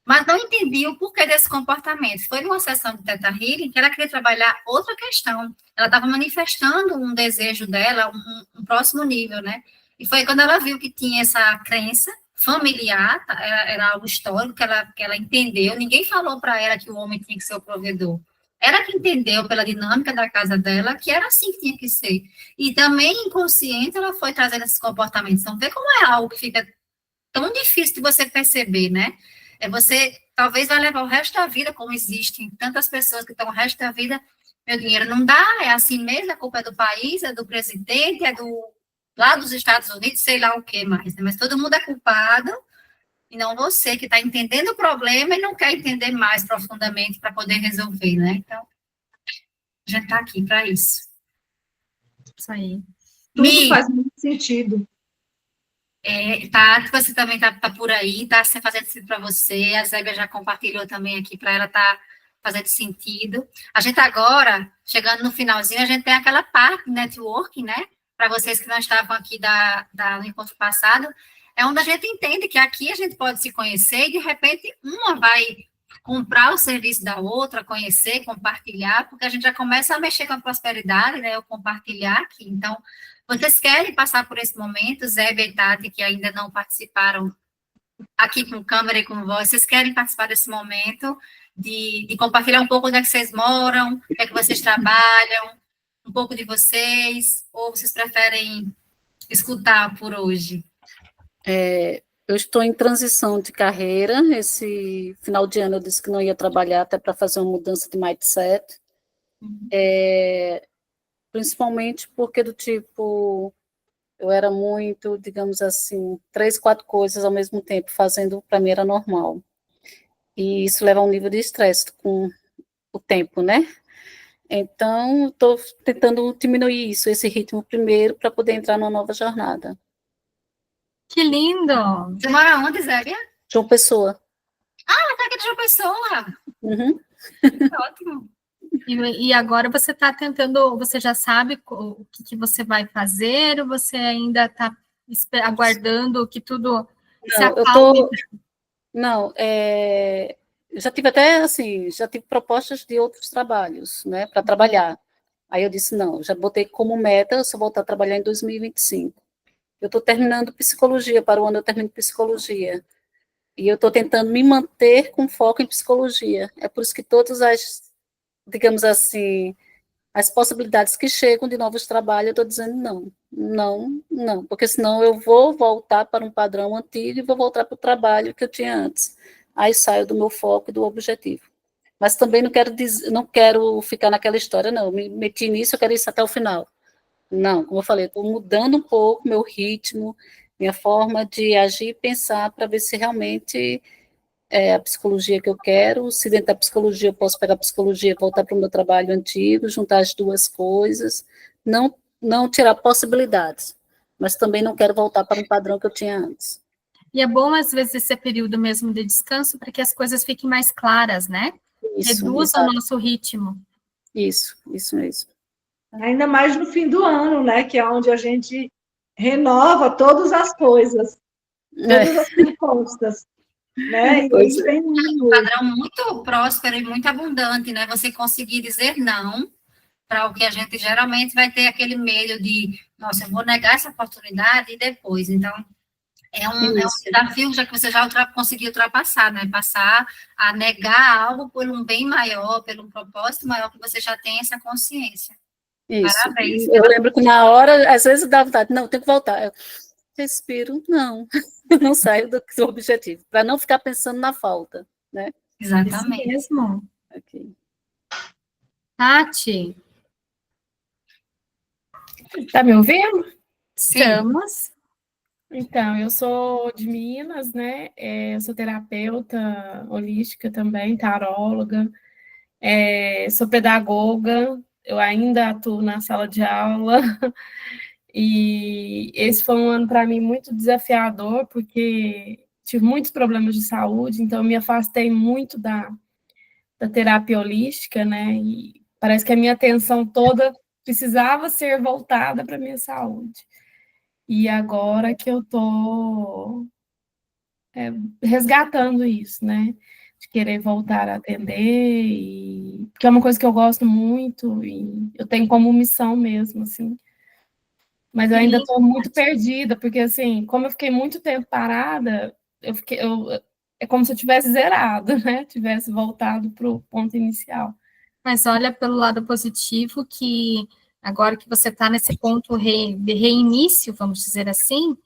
mas não entendia o porquê desse comportamento. Foi numa sessão de Theta Healing que ela queria trabalhar outra questão, ela estava manifestando um desejo dela, um próximo nível, né, e foi quando ela viu que tinha essa crença familiar, era algo histórico que ela entendeu, ninguém falou para ela que o homem tinha que ser o provedor. Ela que entendeu pela dinâmica da casa dela que era assim que tinha que ser. E também inconsciente ela foi trazendo esses comportamentos. Então, vê como é algo que fica tão difícil de você perceber, né? Você talvez vai levar o resto da vida, como existem tantas pessoas que estão o resto da vida, meu dinheiro não dá, é assim mesmo, a culpa é do país, é do presidente, é lá dos Estados Unidos, sei lá o que mais, né? Mas todo mundo é culpado, e não você que está entendendo o problema e não quer entender mais profundamente para poder resolver, né? Então, a gente está aqui para isso. Isso aí. Tudo faz muito sentido. Tati, você também tá por aí, tá fazendo sentido para você, a Zébia já compartilhou também aqui, para ela tá fazendo sentido. A gente agora, chegando no finalzinho, a gente tem aquela parte networking, né? Para vocês que não estavam aqui no encontro passado, é onde a gente entende que aqui a gente pode se conhecer e, de repente, uma vai comprar o serviço da outra, conhecer, compartilhar, porque a gente já começa a mexer com a prosperidade, né? O compartilhar aqui. Então, vocês querem passar por esse momento, Zébia e Tati, que ainda não participaram aqui com câmera e com voz, vocês querem participar desse momento de compartilhar um pouco onde é que vocês moram, o que é que vocês trabalham, um pouco de vocês, ou vocês preferem escutar por hoje? Eu estou em transição de carreira, esse final de ano eu disse que não ia trabalhar até para fazer uma mudança de mindset, principalmente porque do tipo, eu era muito, digamos assim, 3, 4 coisas ao mesmo tempo, fazendo, para mim era normal, e isso leva a um nível de estresse com o tempo, né? Então, estou tentando diminuir isso, esse ritmo primeiro, para poder entrar numa nova jornada. Que lindo! Você mora onde, Zébia? João Pessoa. Tá aqui de João Pessoa. Uhum. Ótimo. E agora você está tentando, você já sabe o que você vai fazer, ou você ainda está aguardando que tudo se acalme? Não, já tive até, assim, já tive propostas de outros trabalhos, né, para trabalhar. Aí eu disse, não, já botei como meta, eu só voltar a trabalhar em 2025. Eu estou terminando psicologia, para o ano eu termino psicologia. E eu estou tentando me manter com foco em psicologia. É por isso que todas as, digamos assim, as possibilidades que chegam de novos trabalhos, eu estou dizendo não, porque senão eu vou voltar para um padrão antigo e vou voltar para o trabalho que eu tinha antes. Aí saio do meu foco e do objetivo. Mas também não quero ficar naquela história, não, me meti nisso, eu quero isso até o final. Não, como eu falei, estou mudando um pouco meu ritmo, minha forma de agir e pensar para ver se realmente é a psicologia que eu quero, se dentro da psicologia eu posso pegar a psicologia, voltar para o meu trabalho antigo, juntar as duas coisas, não tirar possibilidades, mas também não quero voltar para um padrão que eu tinha antes. E é bom, às vezes, esse período mesmo de descanso, para que as coisas fiquem mais claras, né? Reduz o nosso ritmo. Isso mesmo. Ainda mais no fim do ano, né? Que é onde a gente renova todas as coisas, todas as propostas, né? E isso tem um padrão muito próspero e muito abundante, né? Você conseguir dizer não para o que a gente geralmente vai ter aquele medo de, nossa, eu vou negar essa oportunidade e depois. Então, é um desafio já que você já conseguiu ultrapassar, né? Passar a negar algo por um bem maior, por um propósito maior, que você já tem essa consciência. Isso. Parabéns. Eu lembro que na hora, às vezes dá vontade, não, tem que voltar. Eu respiro, não. não saio do objetivo, para não ficar pensando na falta, né? Exatamente. Isso mesmo. Ok. Tati, Tá me ouvindo? Sim, estamos. Então, eu sou de Minas, né? Eu sou terapeuta holística também, taróloga, sou pedagoga, eu ainda atuo na sala de aula, e esse foi um ano para mim muito desafiador, porque tive muitos problemas de saúde, então eu me afastei muito da terapia holística, né? E parece que a minha atenção toda precisava ser voltada para a minha saúde. E agora que eu estou resgatando isso, né? De querer voltar a atender, porque é uma coisa que eu gosto muito e eu tenho como missão mesmo, assim. Mas eu ainda estou muito perdida, porque, assim, como eu fiquei muito tempo parada, é como se eu tivesse zerado, né? Tivesse voltado para o ponto inicial. Mas olha pelo lado positivo que agora que você está nesse ponto de reinício, vamos dizer assim,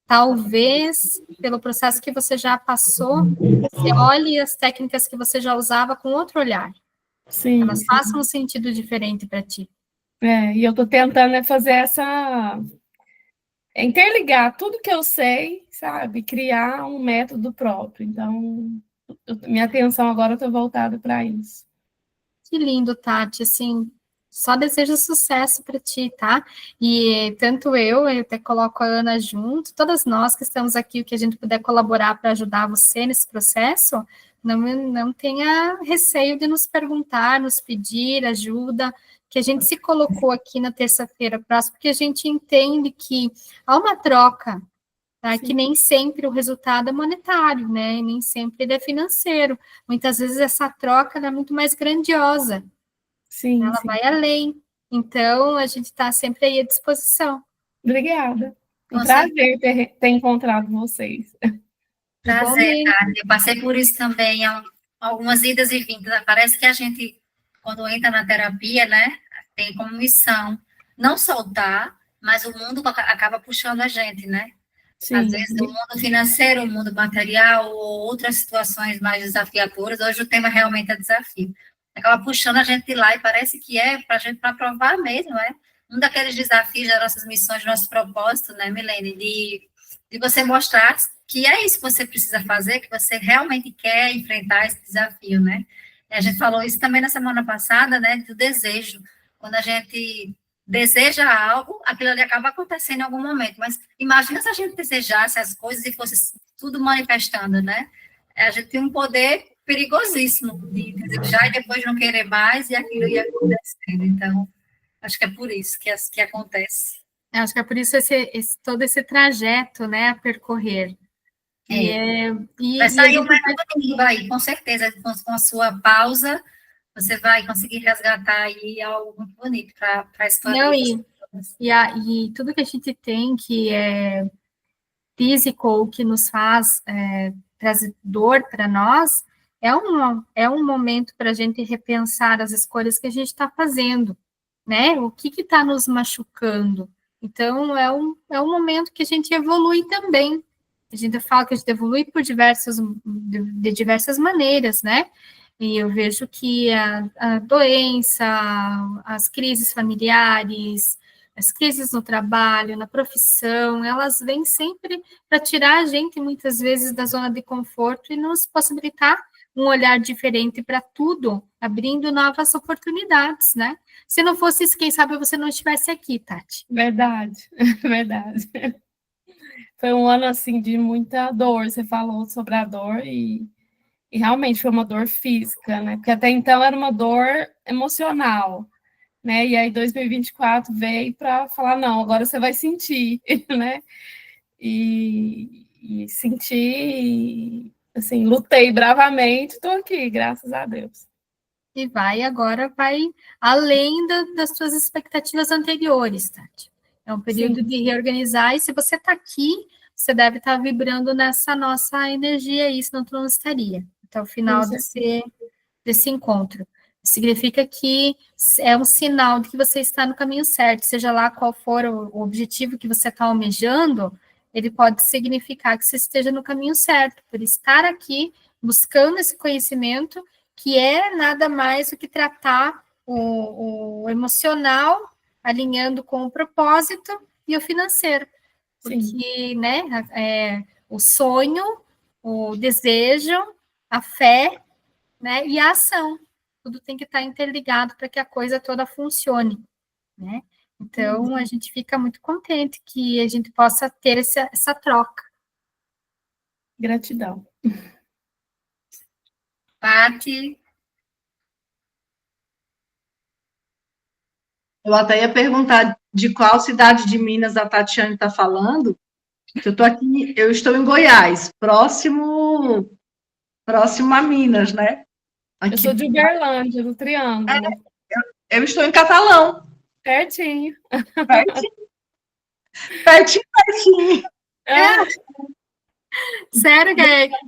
talvez pelo processo que você já passou, você olhe as técnicas que você já usava com outro olhar. Sim, Elas sim. façam um sentido diferente para ti. E eu estou tentando fazer interligar tudo que eu sei, sabe? Criar um método próprio. Então, minha atenção agora está voltada para isso. Que lindo, Tati, assim, só desejo sucesso para ti, tá? E tanto eu até coloco a Ana junto, todas nós que estamos aqui, o que a gente puder colaborar para ajudar você nesse processo, não tenha receio de nos perguntar, nos pedir ajuda, que a gente se colocou aqui na terça-feira próxima, porque a gente entende que há uma troca, tá? Que nem sempre o resultado é monetário, né? E nem sempre ele é financeiro. Muitas vezes essa troca é muito mais grandiosa. Sim, Ela sim. vai além. Então, a gente está sempre aí à disposição. Obrigada. Um Com prazer ter encontrado vocês. prazer, Igualmente. Tati. Eu passei por isso também, algumas idas e vindas. Parece que a gente, quando entra na terapia, né, tem como missão não soltar, mas o mundo acaba puxando a gente, né? Às Sim, vezes o mundo financeiro, o mundo material, ou outras situações mais desafiadoras. Hoje o tema realmente é desafio. Acaba puxando a gente de lá e parece que é para a gente para provar mesmo, é um daqueles desafios das nossas missões, do nosso propósito, né, Milene, de você mostrar que é isso que você precisa fazer, que você realmente quer enfrentar esse desafio, né? E a gente falou isso também na semana passada, né, do desejo. Quando a gente deseja algo, aquilo ali acaba acontecendo em algum momento, mas imagina se a gente desejasse as coisas e fosse tudo manifestando, né? A gente tem um poder perigosíssimo de desejar e depois não querer mais e aquilo ia acontecendo. Então, acho que é por isso que acontece. Eu acho que é por isso todo esse trajeto, né, a percorrer. Vai sair um método lindo aí, com certeza, com a sua pausa, você vai conseguir resgatar aí algo muito bonito para a história. Não, e tudo que a gente tem que é físico ou que nos faz trazer dor para nós, é um momento para a gente repensar as escolhas que a gente está fazendo, né? O que está nos machucando. Então, é um momento que a gente evolui também. A gente fala que a gente evolui de diversas maneiras, né? E eu vejo que a doença, as crises familiares, as crises no trabalho, na profissão, elas vêm sempre para tirar a gente, muitas vezes, da zona de conforto e nos possibilitar um olhar diferente para tudo, abrindo novas oportunidades, né? Se não fosse isso, quem sabe você não estivesse aqui, Tati. Verdade, verdade. Foi um ano, assim, de muita dor. Você falou sobre a dor e realmente foi uma dor física, né? Porque até então era uma dor emocional, né? E aí 2024 veio para falar, não, agora você vai sentir, né? E senti, assim, lutei bravamente, estou aqui, graças a Deus. E agora vai além das suas expectativas anteriores, Tati. É um período Sim. de reorganizar, e se você está aqui, você deve estar vibrando nessa nossa energia aí, senão tu não estaria, até o final desse encontro. Significa que é um sinal de que você está no caminho certo, seja lá qual for o objetivo que você está almejando, ele pode significar que você esteja no caminho certo, por estar aqui buscando esse conhecimento, que é nada mais do que tratar o emocional, alinhando com o propósito e o financeiro. Porque, né, o sonho, o desejo, a fé, né, e a ação. Tudo tem que estar interligado para que a coisa toda funcione, né? Então, a gente fica muito contente que a gente possa ter essa troca. Gratidão. Pati, Eu até ia perguntar de qual cidade de Minas a Tatiane está falando. Eu estou em Goiás, próximo a Minas, né? Eu sou de Uberlândia, do Triângulo. Eu estou em Catalão. Pertinho. Pertinho. Sério,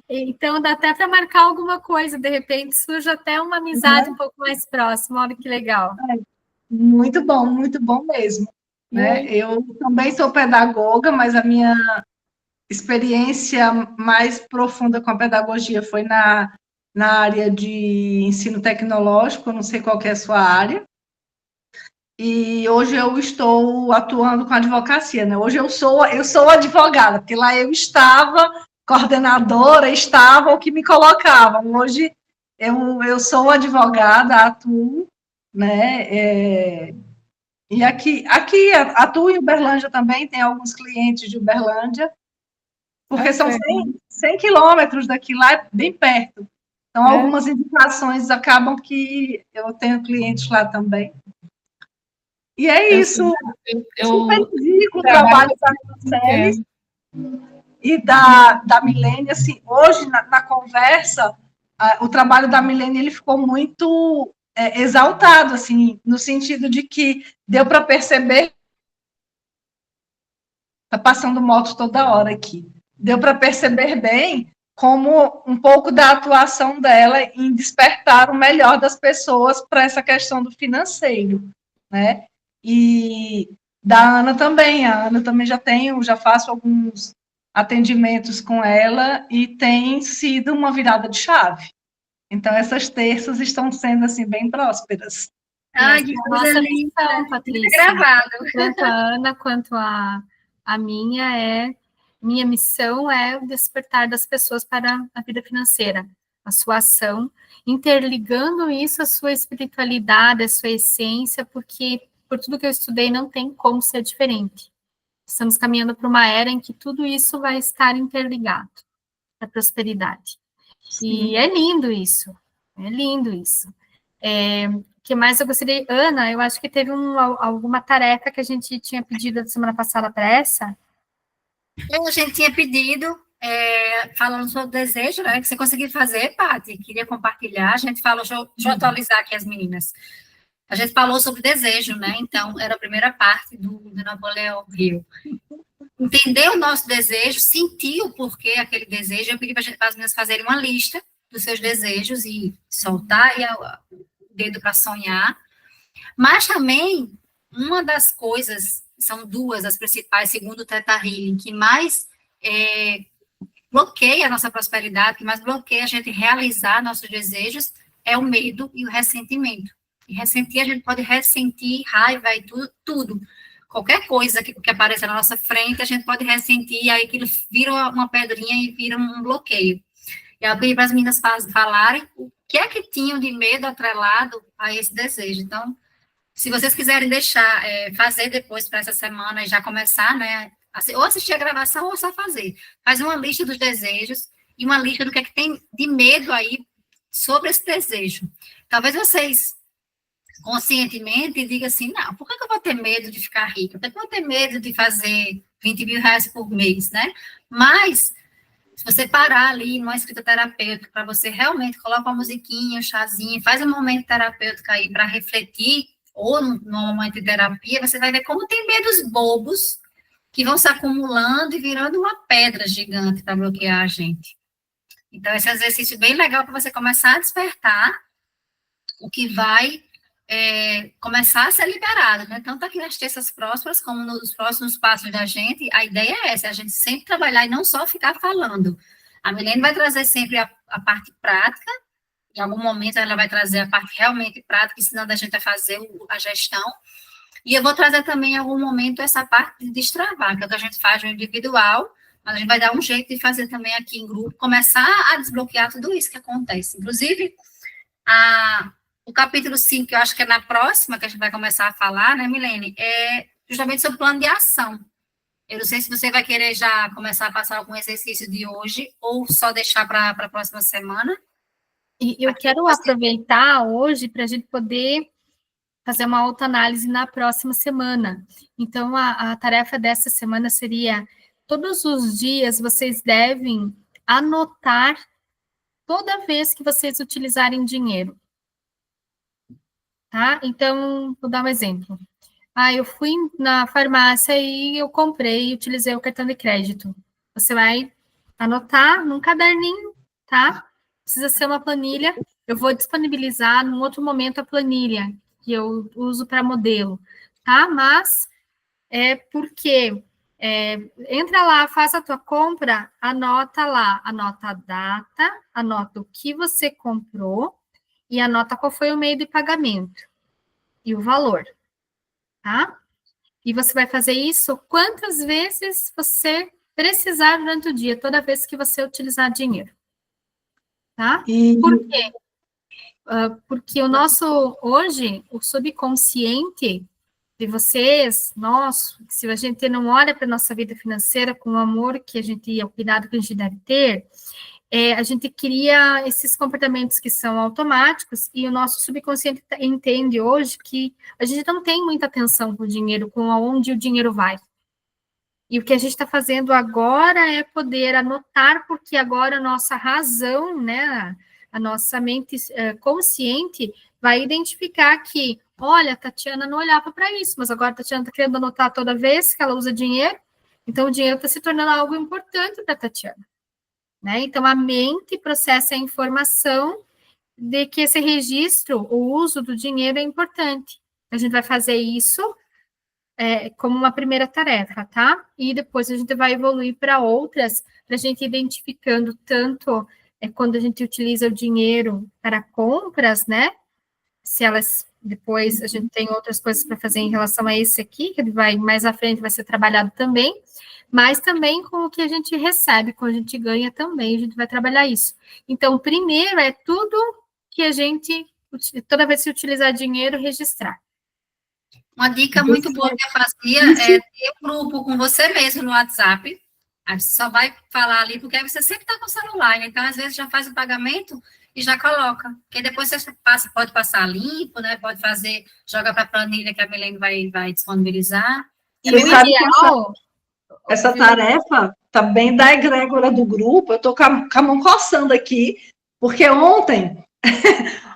então dá até para marcar alguma coisa, de repente surge até uma amizade um pouco mais próxima, olha que legal. Muito bom mesmo. Né? Eu também sou pedagoga, mas a minha experiência mais profunda com a pedagogia foi na área de ensino tecnológico, eu não sei qual que é a sua área, e hoje eu estou atuando com advocacia, né? Hoje eu sou advogada, porque lá eu estava coordenadora, estava o que me colocavam. Hoje eu sou advogada, atuo, né? E aqui atuo em Uberlândia também, tem alguns clientes de Uberlândia, porque são 100 quilômetros daqui, lá é bem perto. Então, algumas indicações acabam que eu tenho clientes lá também. E é isso. Eu super indico o trabalho da Marcele e da Milene. Assim, hoje, na conversa, o trabalho da Milene ele ficou muito exaltado, assim, no sentido de que deu para perceber. Está passando moto toda hora aqui. Deu para perceber bem como um pouco da atuação dela em despertar o melhor das pessoas para essa questão do financeiro, né? E da Ana também. A Ana também já faço alguns atendimentos com ela e tem sido uma virada de chave. Então, essas terças estão sendo, assim, bem prósperas. que coisa linda, Patrícia. Gravado. Tanto a Ana quanto a minha missão é o despertar das pessoas para a vida financeira, a sua ação, interligando isso à sua espiritualidade, à sua essência, porque por tudo que eu estudei não tem como ser diferente. Estamos caminhando para uma era em que tudo isso vai estar interligado, a prosperidade. Sim. E é lindo isso, é lindo isso. Que mais eu gostaria, Ana, eu acho que teve alguma tarefa que a gente tinha pedido na semana passada para essa? A gente tinha pedido, falando sobre o desejo, né, que você conseguiu fazer, Paty, queria compartilhar, a gente falou, deixa eu atualizar aqui as meninas, a gente falou sobre desejo, né, então era a primeira parte do Napoleão Hill. Entender o nosso desejo, sentir o porquê aquele desejo, eu pedi para as meninas fazerem uma lista dos seus desejos e soltar o dedo para sonhar, mas também uma das coisas, são duas as principais, segundo o Theta Healing, que mais bloqueia a nossa prosperidade, que mais bloqueia a gente realizar nossos desejos, é o medo e o ressentimento. E ressentir, a gente pode ressentir raiva e tudo. Qualquer coisa que apareça na nossa frente, a gente pode ressentir, e aí aquilo vira uma pedrinha e vira um bloqueio. E eu pedi para as meninas falarem o que é que tinham de medo atrelado a esse desejo. Então, se vocês quiserem deixar, fazer depois para essa semana e já começar, né, ou assistir a gravação ou só fazer. Faz uma lista dos desejos e uma lista do que é que tem de medo aí sobre esse desejo. Talvez vocês conscientemente digam assim, não, por que eu vou ter medo de ficar rica? Por que eu vou ter medo de fazer 20 mil reais por mês, né? Mas se você parar ali numa escrita terapêutica, para você realmente colocar uma musiquinha, um chazinho, faz um momento terapêutico aí para refletir, ou no momento de terapia, você vai ver como tem medos bobos que vão se acumulando e virando uma pedra gigante para bloquear a gente. Então, esse exercício é bem legal para você começar a despertar o que vai começar a ser liberado, né? Tanto aqui nas terças próximas, como nos próximos passos da gente, a ideia é essa, a gente sempre trabalhar e não só ficar falando. A Milene vai trazer sempre a parte prática, em algum momento ela vai trazer a parte realmente prática, ensinando a gente a fazer a gestão, e eu vou trazer também em algum momento essa parte de destravar, que é o que a gente faz no individual, mas a gente vai dar um jeito de fazer também aqui em grupo, começar a desbloquear tudo isso que acontece. Inclusive, o capítulo 5, que eu acho que é na próxima, que a gente vai começar a falar, né, Milene, é justamente sobre plano de ação. Eu não sei se você vai querer já começar a passar algum exercício de hoje, ou só deixar para a próxima semana. E eu quero aproveitar hoje para a gente poder fazer uma autoanálise na próxima semana. Então, a tarefa dessa semana seria, todos os dias vocês devem anotar toda vez que vocês utilizarem dinheiro. Tá? Então, vou dar um exemplo. Eu fui na farmácia e eu comprei e utilizei o cartão de crédito. Você vai anotar num caderninho, tá? Precisa ser uma planilha. Eu vou disponibilizar num outro momento a planilha que eu uso para modelo, tá? Mas porque entra lá, faz a tua compra, anota lá, anota a data, anota o que você comprou e anota qual foi o meio de pagamento e o valor, tá? E você vai fazer isso quantas vezes você precisar durante o dia, toda vez que você utilizar dinheiro. Tá? Por quê? Porque o nosso, hoje, o subconsciente de vocês, nosso, se a gente não olha para a nossa vida financeira com o amor que a gente, o cuidado que a gente deve ter, a gente cria esses comportamentos que são automáticos e o nosso subconsciente entende hoje que a gente não tem muita atenção com o dinheiro, com aonde o dinheiro vai. E o que a gente está fazendo agora é poder anotar, porque agora a nossa razão, né, a nossa mente consciente vai identificar que, olha, a Tatiana não olhava para isso, mas agora a Tatiana está querendo anotar toda vez que ela usa dinheiro, então o dinheiro está se tornando algo importante para a Tatiana. Né? Então, a mente processa a informação de que esse registro, o uso do dinheiro é importante. A gente vai fazer isso como uma primeira tarefa, tá? E depois a gente vai evoluir para outras, para a gente identificando tanto quando a gente utiliza o dinheiro para compras, né? Se elas, depois a gente tem outras coisas para fazer em relação a esse aqui, que vai mais à frente vai ser trabalhado também, mas também com o que a gente recebe, com a gente ganha também, a gente vai trabalhar isso. Então, primeiro é tudo que a gente, toda vez que utilizar dinheiro, registrar. Uma dica muito boa que eu fazia é ter um grupo com você mesmo no WhatsApp. Aí você só vai falar ali, porque aí você sempre está com o celular, né? Então, às vezes, já faz o pagamento e já coloca. Porque depois você pode passar limpo, né? Pode fazer, joga para a planilha que a Milene vai disponibilizar. E o ideal... Essa tarefa está bem da egrégora do grupo. Eu estou com a mão coçando aqui, porque ontem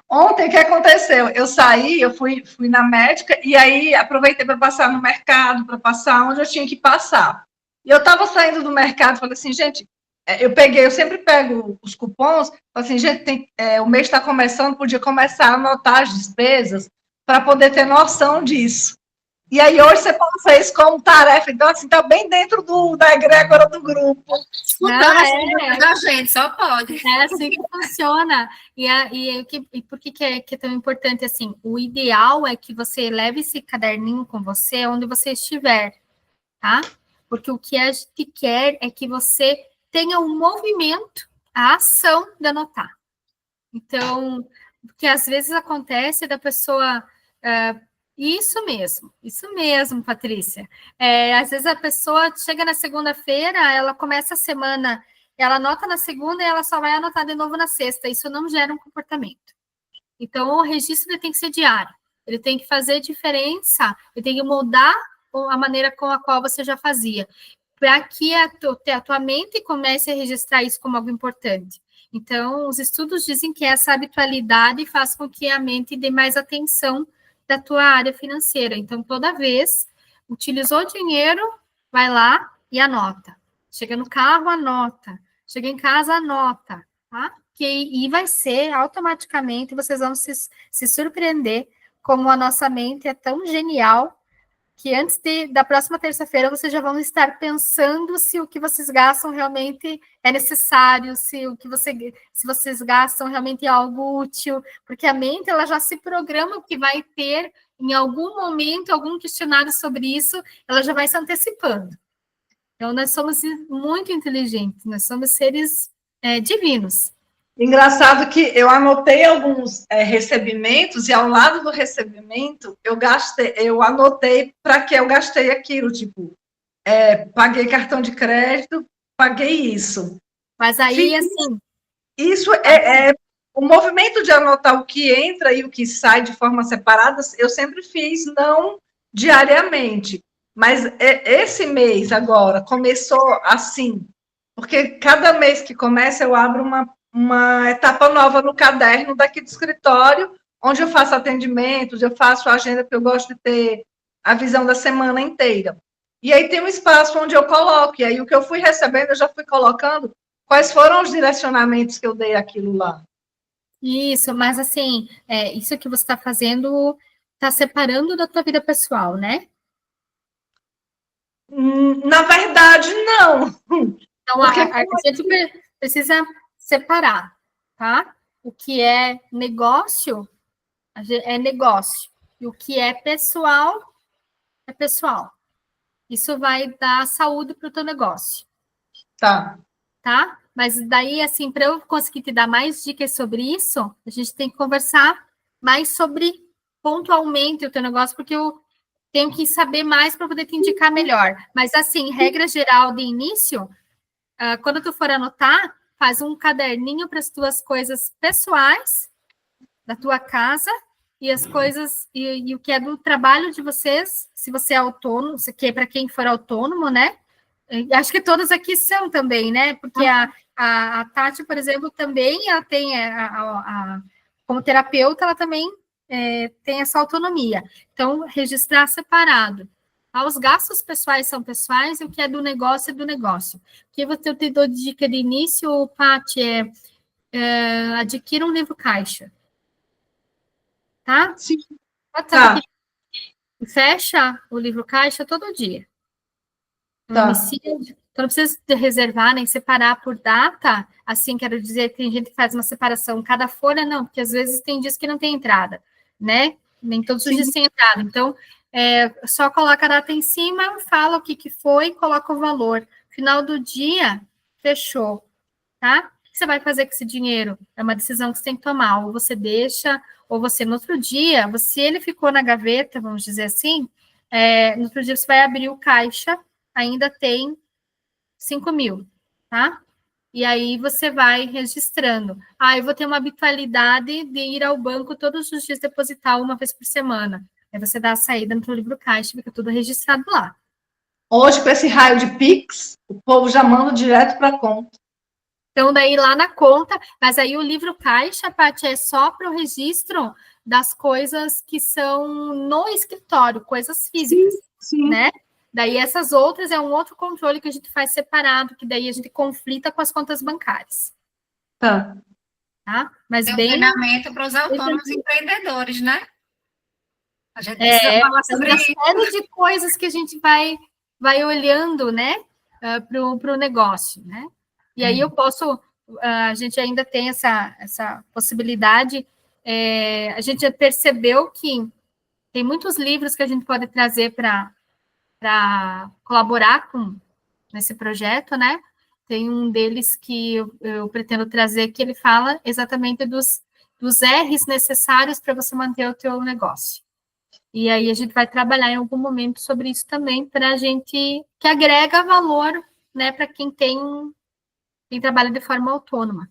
o que aconteceu? Eu saí, eu fui na médica, e aí aproveitei para passar no mercado, para passar onde eu tinha que passar. E eu estava saindo do mercado, falei assim, gente, eu sempre pego os cupons, falei assim, gente, o mês está começando, podia começar a anotar as despesas para poder ter noção disso. E aí hoje você passa isso como tarefa, então assim, está bem dentro da egrégora do grupo. Escutando da gente, só pode. É assim que funciona. E por que é tão importante assim? O ideal é que você leve esse caderninho com você onde você estiver, tá? Porque o que a gente quer é que você tenha um movimento, a ação de anotar. Então, porque às vezes acontece da pessoa... Isso mesmo, Patrícia. Às vezes a pessoa chega na segunda-feira, ela começa a semana, ela anota na segunda e ela só vai anotar de novo na sexta. Isso não gera um comportamento. Então, o registro ele tem que ser diário. Ele tem que fazer diferença, ele tem que mudar a maneira com a qual você já fazia, para que a tua mente comece a registrar isso como algo importante. Então, os estudos dizem que essa habitualidade faz com que a mente dê mais atenção da tua área financeira. Então, toda vez, utilizou dinheiro, vai lá e anota. Chega no carro, anota. Chega em casa, anota. Tá? E vai ser, automaticamente, vocês vão se surpreender como a nossa mente é tão genial que antes da próxima terça-feira vocês já vão estar pensando se o que vocês gastam realmente é necessário, se vocês gastam realmente é algo útil, porque a mente ela já se programa que vai ter em algum momento algum questionário sobre isso, ela já vai se antecipando. Então nós somos muito inteligentes, nós somos seres divinos. Engraçado que eu anotei alguns recebimentos e ao lado do recebimento eu anotei para que eu gastei aquilo, tipo, paguei cartão de crédito, paguei isso. Mas aí, assim... Isso o movimento de anotar o que entra e o que sai de forma separada, eu sempre fiz, não diariamente. Mas esse mês agora começou assim, porque cada mês que começa eu abro uma etapa nova no caderno daqui do escritório, onde eu faço atendimentos, eu faço a agenda, porque eu gosto de ter a visão da semana inteira. E aí tem um espaço onde eu coloco, e aí o que eu fui recebendo, eu já fui colocando quais foram os direcionamentos que eu dei àquilo lá. Isso, mas assim, isso que você está fazendo, está separando da tua vida pessoal, né? Na verdade, não. Então, a gente precisa separar, tá? O que é negócio é negócio. E o que é pessoal é pessoal. Isso vai dar saúde para o teu negócio. Tá. Tá? Mas daí, assim, para eu conseguir te dar mais dicas sobre isso, a gente tem que conversar mais sobre pontualmente o teu negócio, porque eu tenho que saber mais para poder te indicar melhor. Mas, assim, regra geral de início, quando tu for anotar, faz um caderninho para as tuas coisas pessoais da tua casa e as coisas, e o que é do trabalho de vocês, se você é autônomo, se que é para quem for autônomo, né? Acho que todas aqui são também, né? Porque a Tati, por exemplo, também ela tem, como terapeuta, ela também tem essa autonomia. Então, registrar separado. Os gastos pessoais são pessoais e o que é do negócio é do negócio. O que eu te dou de dica de início, Tati, adquira um livro caixa. Tá? Sim. Tá. Fecha o livro caixa todo dia. Tá. Então, não precisa reservar nem separar por data, assim, quero dizer, tem gente que faz uma separação, cada folha não, porque às vezes tem dias que não tem entrada, né? Nem todos os dias tem entrada. Então, só coloca a data em cima, fala o que foi, coloca o valor. Final do dia, fechou, tá? O que você vai fazer com esse dinheiro? É uma decisão que você tem que tomar, ou você deixa, ou você, no outro dia, se ele ficou na gaveta, vamos dizer assim, no outro dia você vai abrir o caixa, ainda tem 5.000, tá? E aí você vai registrando. Eu vou ter uma habitualidade de ir ao banco todos os dias depositar uma vez por semana. Aí você dá a saída no teu livro caixa, fica tudo registrado lá. Hoje, com esse raio de Pix, o povo já manda direto para a conta. Então, daí lá na conta, mas aí o livro caixa, Paty, é só para o registro das coisas que são no escritório, coisas físicas, sim. Né? Daí essas outras é um outro controle que a gente faz separado, que daí a gente conflita com as contas bancárias. Tá? Mas tem bem... treinamento para os autônomos empreendedores, né? A gente precisa falar sobre isso. Uma série de coisas que a gente vai olhando, né, para o negócio, né? E aí eu posso... a gente ainda tem essa possibilidade. A gente já percebeu que tem muitos livros que a gente pode trazer para colaborar nesse projeto, né? Tem um deles que eu pretendo trazer, que ele fala exatamente dos R's necessários para você manter o teu negócio. E aí a gente vai trabalhar em algum momento sobre isso também, para a gente, que agrega valor, né, para quem trabalha de forma autônoma,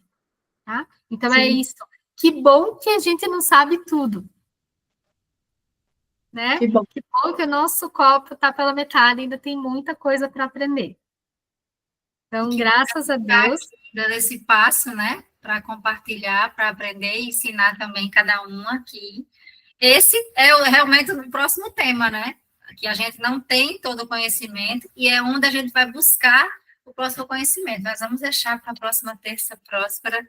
tá? Então, é isso. Que bom que a gente não sabe tudo. Né? Que bom que o nosso copo está pela metade, ainda tem muita coisa para aprender. Então, graças a Deus. Dando esse passo, né? Para compartilhar, para aprender e ensinar também cada um aqui. Esse é realmente o próximo tema, né? Que a gente não tem todo o conhecimento e é onde a gente vai buscar o próximo conhecimento. Nós vamos deixar para a próxima terça próspera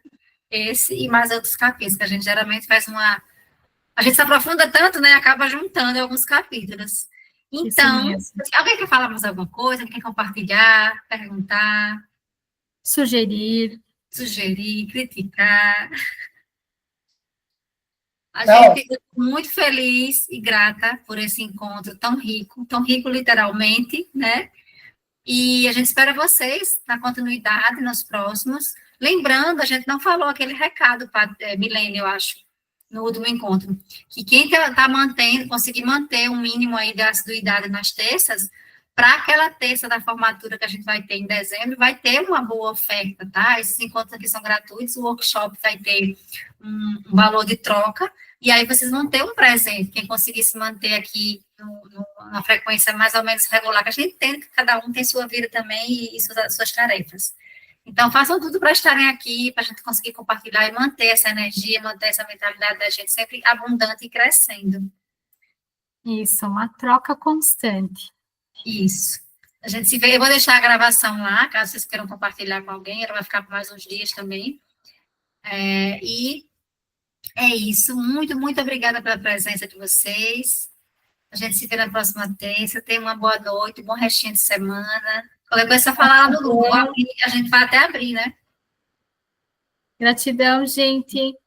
esse e mais outros capítulos, que a gente geralmente faz uma A gente se aprofunda tanto, né? Acaba juntando alguns capítulos. Então, mesmo. alguém quer falar mais alguma coisa? Quer compartilhar, perguntar, Sugerir. sugerir, criticar? A Não. gente fica muito feliz e grata por esse encontro tão rico literalmente, né? E a gente espera vocês na continuidade, nos próximos. Lembrando, a gente não falou aquele recado para Milene, eu acho, no último encontro, que quem está mantendo, conseguir manter um mínimo aí de assiduidade nas terças, para aquela terça da formatura que a gente vai ter em dezembro, vai ter uma boa oferta, tá? Esses encontros aqui são gratuitos, o workshop vai ter um valor de troca, e aí vocês vão ter um presente, quem conseguir se manter aqui na frequência mais ou menos regular, que a gente entende que cada um tem sua vida também e suas tarefas. Então, façam tudo para estarem aqui, para a gente conseguir compartilhar e manter essa energia, manter essa mentalidade da gente sempre abundante e crescendo. Isso, uma troca constante. Isso. A gente se vê, eu vou deixar a gravação lá, caso vocês queiram compartilhar com alguém, ela vai ficar por mais uns dias também. E é isso. Muito, muito obrigada pela presença de vocês. A gente se vê na próxima terça. Tenha uma boa noite, um bom restinho de semana. Qualquer coisa, só falar lá no grupo. A gente vai até abrir, né? Gratidão, gente.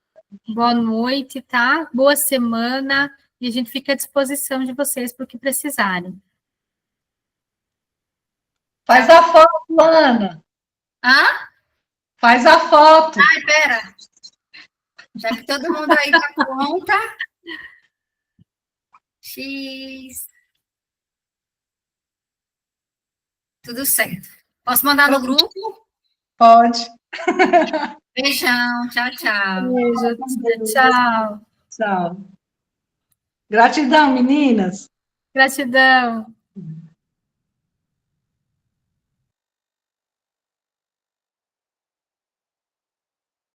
Boa noite, tá? Boa semana. E a gente fica à disposição de vocês para o que precisarem. Faz a foto, Ana. Hã? Faz a foto. Ai, pera. Já que todo mundo aí tá pronta. X. Tudo certo. Posso mandar no grupo? Pode. Beijão. Tchau, tchau. Beijo. Tchau. Tchau. Gratidão, meninas. Gratidão.